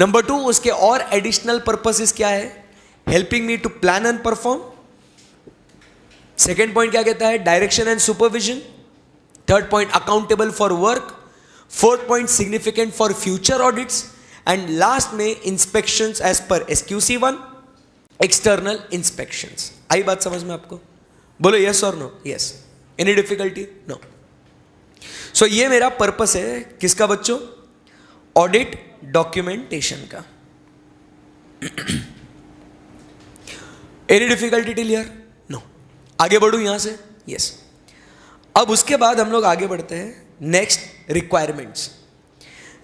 Number 2, उसके और additional purposes क्या है? Helping me to plan and perform. Second point क्या कहता है? Direction and supervision. Third point, accountable for work. Fourth point, significant for future audits. And last में inspections as per SQC 1, external inspections. आई बात समझ में आपको? बोलो yes or no? Yes. Any difficulty? No. सो ये मेरा पर्पस है किसका बच्चों? ऑडिट डॉक्यूमेंटेशन का. Any difficulty till here? No. आगे बढ़ूं यहां से? यस. अब उसके बाद हम लोग आगे बढ़ते हैं नेक्स्ट, रिक्वायरमेंट्स.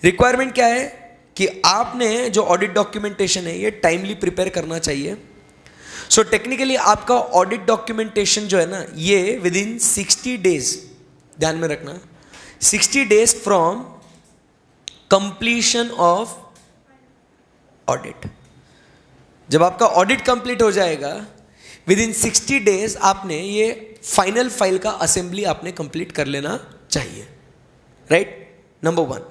रिक्वायरमेंट क्या है कि आपने जो ऑडिट डॉक्यूमेंटेशन है ये टाइमली प्रिपेयर करना चाहिए. सो टेक्निकली आपका ऑडिट डॉक्यूमेंटेशन जो है ना, ये विद इन 60 डेज, ध्यान में रखना, 60 days from completion of audit. जब आपका ऑडिट कंप्लीट हो जाएगा विद इन 60 days आपने ये फाइनल फाइल का असेंबली आपने कंप्लीट कर लेना चाहिए, राइट? नंबर 1.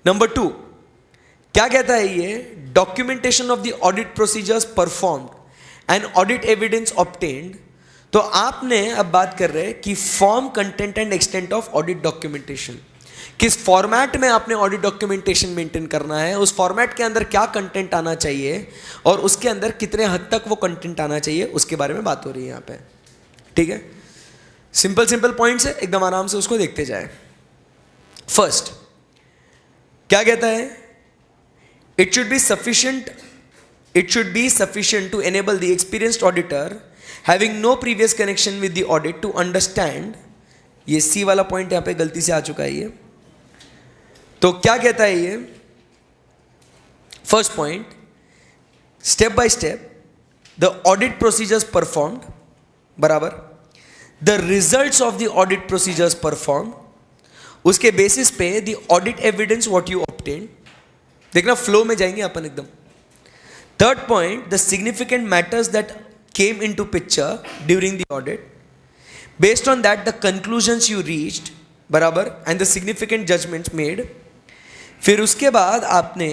नंबर 2 क्या कहता है ये? Documentation of the audit procedures performed and audit evidence obtained. तो आपने अब बात कर रहे हैं कि form, content and extent of audit documentation. किस फॉर्मेट में आपने ऑडिट डॉक्यूमेंटेशन मेंटेन करना है, उस फॉर्मेट के अंदर क्या कंटेंट आना चाहिए और उसके अंदर कितने हद तक वो कंटेंट आना चाहिए, उसके बारे में बात हो रही है यहाँ पे. ठीक है. सिंपल सिंपल पॉइंट्स है, एकदम आराम से उसको देखते जाए. फर्स्ट क्या कहता है? It should be sufficient to enable the experienced auditor having no previous connection with the audit to understand. ये C वाला पॉइंट यहां पे गलती से आ चुका है ये. तो क्या कहता है ये? First point, step by step the audit procedures performed बराबर, the results of the audit procedures perform, उसके बेसिस पे the audit evidence what you obtain. देखना फ्लो में जाएंगे अपन एकदम। Third point, the significant matters that came into picture during the audit, based on that the conclusions you reached, बराबर, and the significant judgements made. फिर उसके बाद आपने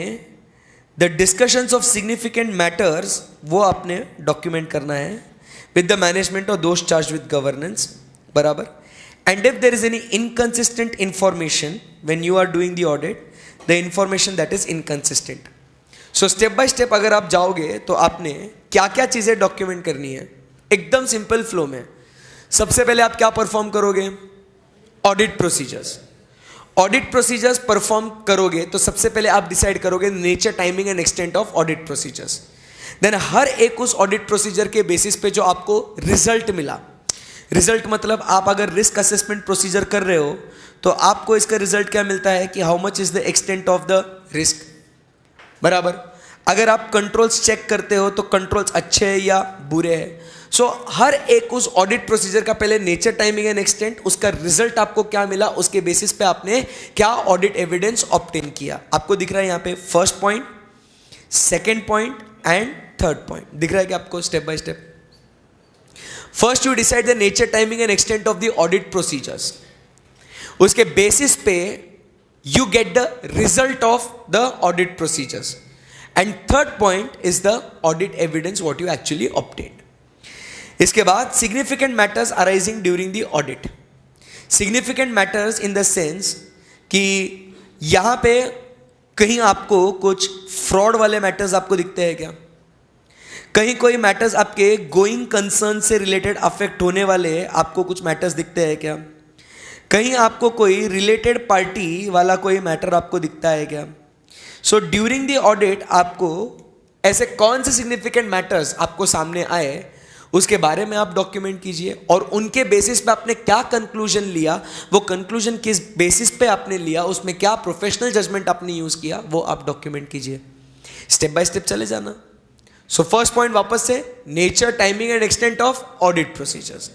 the discussions of significant matters वो आपने डॉक्यूमेंट करना है विद द मैनेजमेंट और दोज चार्ज विद गवर्नेंस, बराबर। And if there is any inconsistent information when you are doing the audit, the information that is inconsistent. So step by step अगर आप जाओगे तो आपने क्या क्या चीजें डॉक्यूमेंट करनी है, एकदम सिंपल फ्लो में। सबसे पहले आप क्या परफॉर्म करोगे, audit procedures. Audit procedures perform करोगे तो सबसे पहले आप डिसाइड करोगे nature, timing and extent of audit procedures. Then हर एक उस ऑडिट प्रोसीजर के बेसिस पे जो आपको रिजल्ट मिला, रिजल्ट मतलब आप अगर रिस्क असेसमेंट प्रोसीजर कर रहे हो तो आपको इसका रिजल्ट क्या मिलता है कि how much is the extent of the risk, बराबर। अगर आप कंट्रोल्स चेक करते हो तो कंट्रोल्स अच्छे हैं या बुरे हैं। सो हर एक उस ऑडिट प्रोसीजर का पहले नेचर, टाइमिंग एंड एक्सटेंट, उसका रिजल्ट आपको क्या मिला, उसके बेसिस पे आपने क्या ऑडिट एविडेंस ऑब्टेन किया। आपको दिख रहा है यहाँ पे first point, second point and third point दिख रहा है कि आपको step by step. First you decide the nature, timing and extent of the audit procedures, उसके बेसिस पे you get the result of the audit procedures. And third point is the audit evidence what you actually obtained. इसके बाद significant matters arising during the audit. Significant matters in the sense कि यहां पे कहीं आपको कुछ fraud वाले matters आपको दिखते हैं क्या, कहीं कोई मैटर्स आपके गोइंग कंसर्न से रिलेटेड अफेक्ट होने वाले आपको कुछ मैटर्स दिखते हैं क्या, कहीं आपको कोई रिलेटेड पार्टी वाला कोई मैटर आपको दिखता है क्या। सो ड्यूरिंग द ऑडिट आपको ऐसे कौन से सिग्निफिकेंट मैटर्स आपको सामने आए उसके बारे में आप डॉक्यूमेंट कीजिए, और उनके बेसिस पे आपने क्या कंक्लूजन लिया, वो कंक्लूजन किस बेसिस पे आपने लिया, उसमें क्या प्रोफेशनल जजमेंट आपने यूज किया, वो आप डॉक्यूमेंट कीजिए। स्टेप बाय स्टेप चले जाना। सो फर्स्ट पॉइंट वापस से, nature, timing and extent of audit procedures,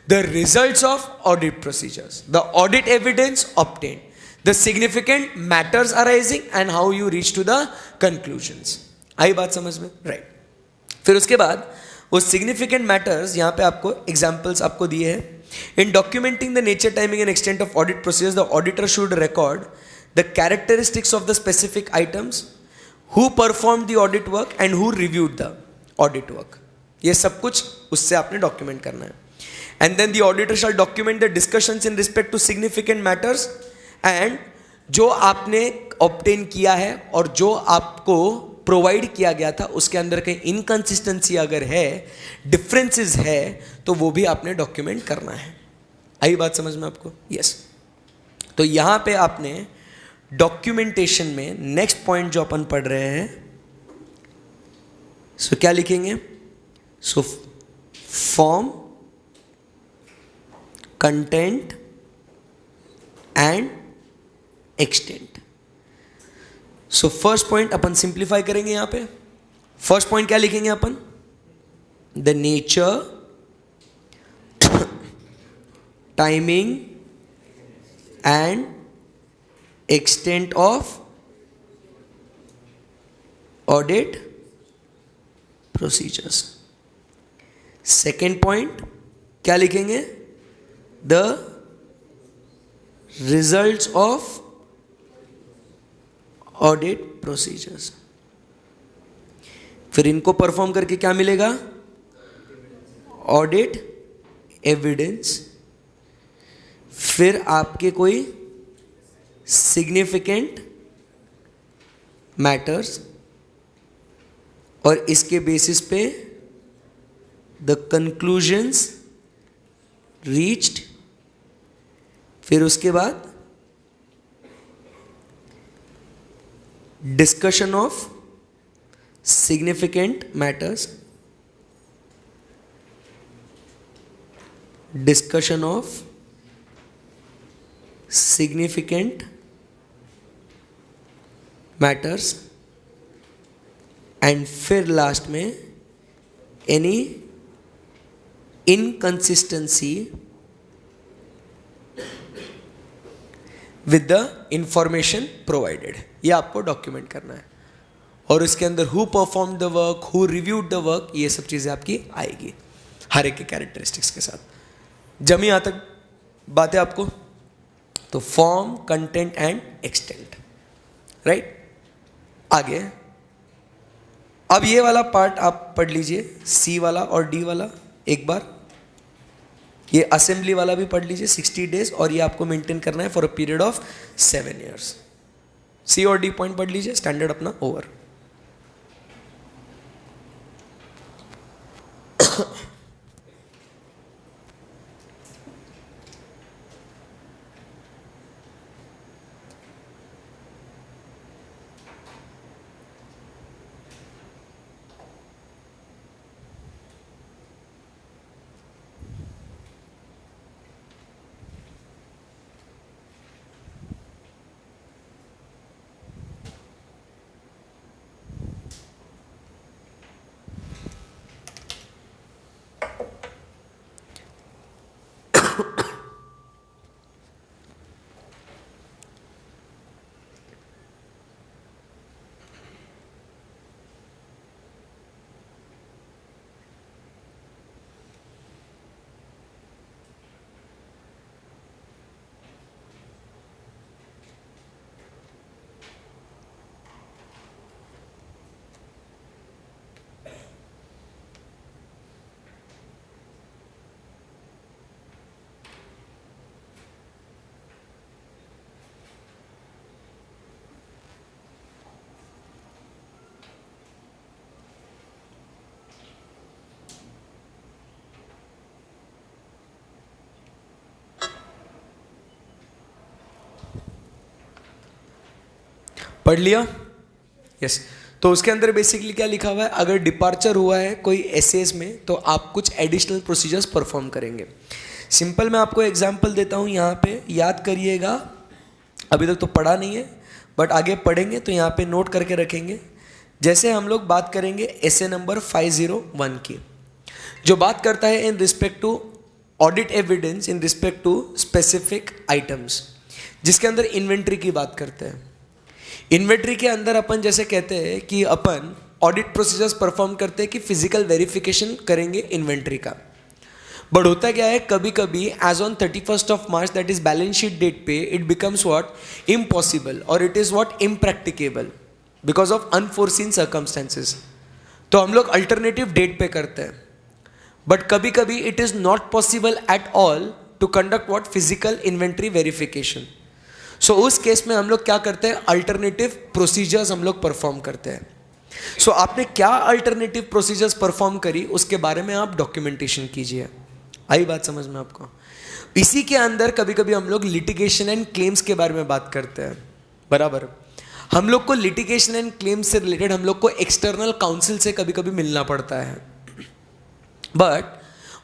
the results of audit procedures, the audit evidence obtained, the significant matters arising and how you reach to the conclusions. आई बात समझ में, right. फिर उसके बाद वो सिग्निफिकेंट मैटर्स यहाँ पे आपको एग्जाम्पल्स आपको दिए हैं। In documenting the nature, timing and extent of audit procedures, the auditor should record the characteristics of the specific items, who perform the audit work and who reviewed the audit work. ये सब कुछ उससे आपने document करना है। And then the auditor shall document the discussions in respect to significant matters, and जो आपने obtain किया है और जो आपको प्रोवाइड किया गया था उसके अंदर कहीं इनकंसिस्टेंसी अगर है, डिफरेंसेस है, तो वो भी आपने डॉक्यूमेंट करना है। आई बात समझ में आपको? यस। तो यहां पे आपने डॉक्यूमेंटेशन में नेक्स्ट पॉइंट जो अपन पढ़ रहे हैं, सो क्या लिखेंगे? So form, content and extent. So first point अपन सिंप्लीफाई करेंगे यहां पे। फर्स्ट पॉइंट क्या लिखेंगे अपन? The nature, timing and extent of audit procedures. Second point क्या लिखेंगे? The results of audit procedures. फिर इनको परफॉर्म करके क्या मिलेगा? Audit evidence. फिर आपके कोई सिग्निफिकेंट मैटर्स, और इसके बेसिस पे द कंक्लूजन्स रीच्ड। फिर उसके बाद discussion of significant matters, discussion of significant matters, and फिर लास्ट में any inconsistency with the information provided, ये आपको डॉक्यूमेंट करना है। और इसके अंदर who perform the work, who reviewed the work, ये सब चीजें आपकी आएगी हर एक के कैरेक्टरिस्टिक्स के साथ। जमी यहां तक बात है आपको? तो form, content and extent, right. आगे अब ये वाला पार्ट आप पढ़ लीजिए, सी वाला और डी वाला एक बार। ये असेंबली वाला भी पढ़ लीजिए 60 डेज, और ये आपको मेंटेन करना है for a period of 7 years। सी और डी पॉइंट पढ़ लीजिए, स्टैंडर्ड अपना ओवर। पढ़ लिया? यस। तो उसके अंदर बेसिकली क्या लिखा हुआ है, अगर डिपार्चर हुआ है कोई एसएस में तो आप कुछ एडिशनल प्रोसीजर्स परफॉर्म करेंगे। सिंपल मैं आपको एग्जांपल देता हूँ, यहाँ पे याद करिएगा, अभी तक तो पढ़ा नहीं है बट आगे पढ़ेंगे तो यहाँ पे नोट करके रखेंगे। जैसे हम लोग बात करेंगे एसए नंबर 501 की, जो बात करता है in respect to audit evidence in respect to specific items, जिसके अंदर इन्वेंट्री की बात करते हैं। इन्वेंट्री के अंदर अपन जैसे कहते हैं कि अपन ऑडिट प्रोसीजर्स परफॉर्म करते हैं कि फिजिकल वेरिफिकेशन करेंगे इन्वेंट्री का। बट होता क्या है, कभी कभी as on 31st of March, that is balance sheet date पे, इट बिकम्स व्हाट इम्पॉसिबल और it is what impracticable because of unforeseen circumstances. तो हम लोग अल्टरनेटिव डेट पे करते हैं, बट कभी कभी it is not possible at all to conduct what physical inventory verification. So उस केस में हम लोग क्या करते हैं, अल्टरनेटिव प्रोसीजर्स हम लोग परफॉर्म करते हैं। सो आपने क्या अल्टरनेटिव प्रोसीजर्स परफॉर्म करी उसके बारे में आप डॉक्यूमेंटेशन कीजिए। आई बात समझ में आपको? इसी के अंदर कभी कभी हम लोग लिटिगेशन एंड क्लेम्स के बारे में बात करते हैं, बराबर। हम लोग को लिटिगेशन एंड क्लेम्स से रिलेटेड हम लोग को एक्सटर्नल काउंसिल से कभी कभी मिलना पड़ता है, बट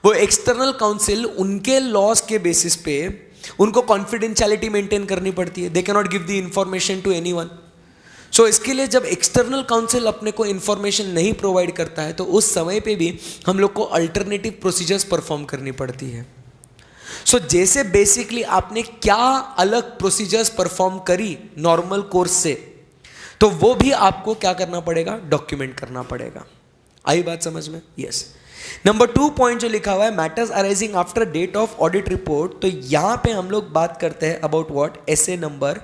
वो एक्सटर्नल काउंसिल उनके लॉस के बेसिस पे उनको कॉन्फिडेंशियलिटी मेंटेन करनी पड़ती है। They can not give the information to anyone. So इसके लिए जब एक्सटर्नल काउंसिल अपने को इंफॉर्मेशन नहीं प्रोवाइड करता है तो उस समय पे भी हम लोग को अल्टरनेटिव प्रोसीजर्स परफॉर्म करनी पड़ती है। सो जैसे बेसिकली आपने क्या अलग प्रोसीजर्स परफॉर्म करी नॉर्मल कोर्स से, तो वो भी आपको क्या करना पड़ेगा, डॉक्यूमेंट करना पड़ेगा। आई बात समझ में? यस। नंबर 2 पॉइंट जो लिखा हुआ है, matters arising after date of audit report, तो यहां पे हम लोग बात करते हैं about what, SA number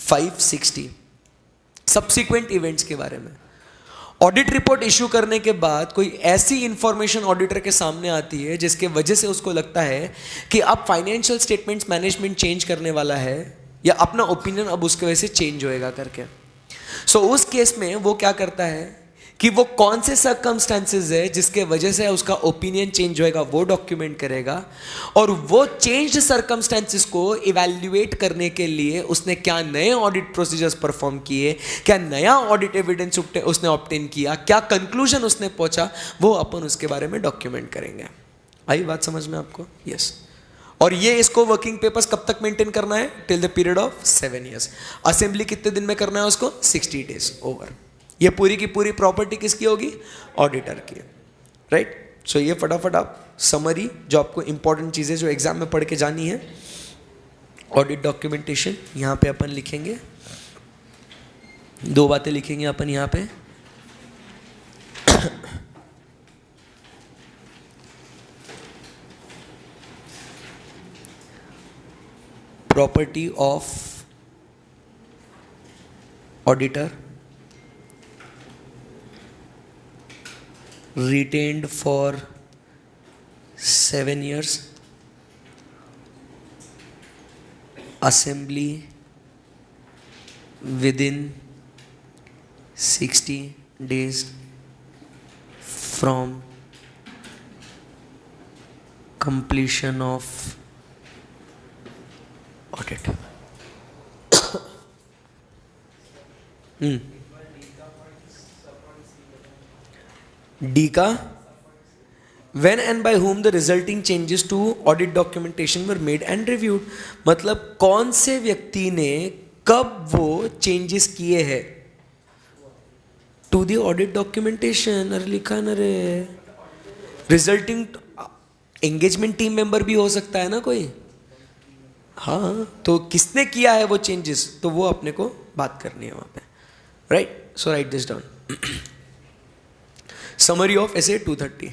560 subsequent events के बारे में। ऑडिट रिपोर्ट इशू करने के बाद कोई ऐसी इंफॉर्मेशन ऑडिटर के सामने आती है जिसके वजह से उसको लगता है कि अब फाइनेंशियल स्टेटमेंट्स मैनेजमेंट चेंज करने वाला है या अपना ओपिनियन अब उसके वजह से चेंज होएगा करके। सो उस केस में वो क्या करता है कि वो कौन से सर्कमस्टेंसेस है जिसके वजह से उसका ओपिनियन चेंज होएगा वो डॉक्यूमेंट करेगा, और वो चेंज्ड सर्कमस्टेंसेस को इवैल्यूएट करने के लिए उसने क्या नए ऑडिट प्रोसीजर्स परफॉर्म किए, क्या नया ऑडिट एविडेंस उसने ऑब्टेन किया, क्या कंक्लूजन उसने पहुंचा, वो अपन उसके बारे में डॉक्यूमेंट करेंगे। आई बात समझ में आपको? यस। और ये इसको वर्किंग पेपर्स कब तक मेंटेन करना है, till the period of 7 years। Assembly कितने दिन में करना है उसको, 60 days ओवर। ये पूरी की पूरी प्रॉपर्टी किसकी होगी, ऑडिटर की, राइट। सो ये फटाफट आप समरी जो आपको इंपॉर्टेंट चीज़ें जो एग्जाम में पढ़ के जानी है, ऑडिट डॉक्यूमेंटेशन यहाँ पे अपन लिखेंगे, दो बातें लिखेंगे अपन यहाँ पे। Property of auditor retained for 7 years, assembly within 60 days from completion of audit. D का when and by whom the resulting changes to audit documentation were made and reviewed, मतलब कौन से व्यक्ति ने कब वो चेंजेस किए हैं टू द ऑडिट डॉक्यूमेंटेशन। अरे लिखा ना रे, रिजल्टिंग एंगेजमेंट टीम मेंबर भी हो सकता है ना कोई, हाँ, तो किसने किया है वो चेंजेस, तो वो अपने को बात करनी है वहाँ पे, right. So write this down. Summary of SA 230।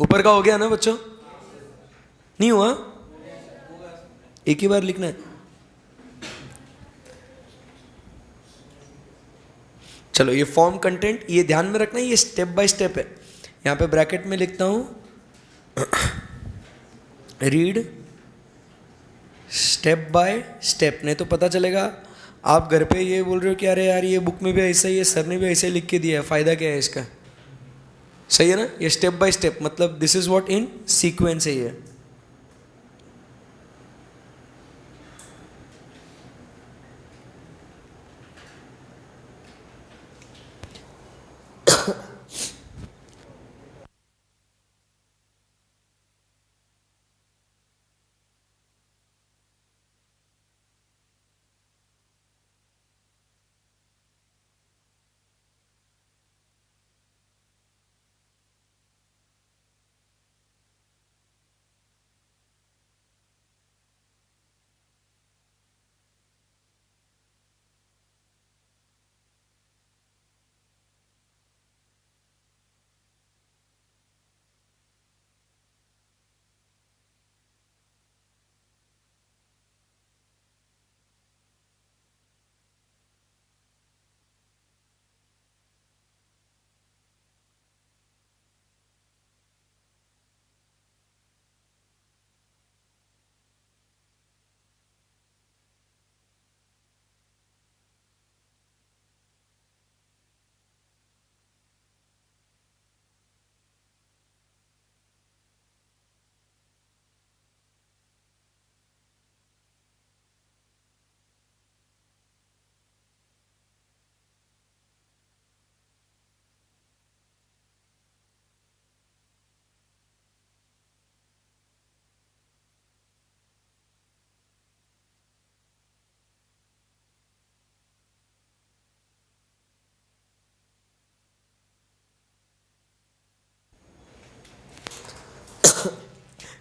ऊपर का हो गया ना बच्चों, नहीं हुआ, एक ही बार लिखना है। चलो ये फॉर्म कंटेंट, ये ध्यान में रखना, ये स्टेप बाय स्टेप है। यहां पे ब्रैकेट में लिखता हूं रीड स्टेप बाय स्टेप, नहीं तो पता चलेगा आप घर पे ये बोल रहे हो कि अरे यार ये बुक में भी ऐसा ही है, सर ने भी ऐसे लिख के दिया है, फ़ायदा क्या है इसका? सही है ना? ये स्टेप बाय स्टेप, मतलब this is what in sequence है ये।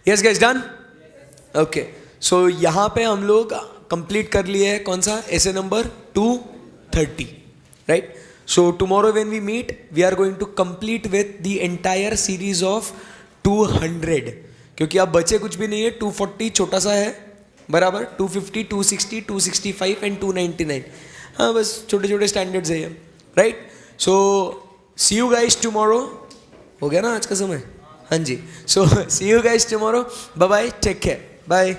Yes guys, done? ओके, सो यहाँ पे हम लोग कंप्लीट कर लिए है कौन सा? SA number 230, right? So tomorrow when we meet we are going to complete with the entire series of 200, क्योंकि अब बचे कुछ भी नहीं है। 240 छोटा सा है, बराबर। 250, 260, 265 एंड 299, हाँ बस छोटे छोटे स्टैंडर्ड्स है ये, right? So see you guys tomorrow. हो गया ना आज का समय? हाँ जी, so see you guys tomorrow, bye bye, take care, bye.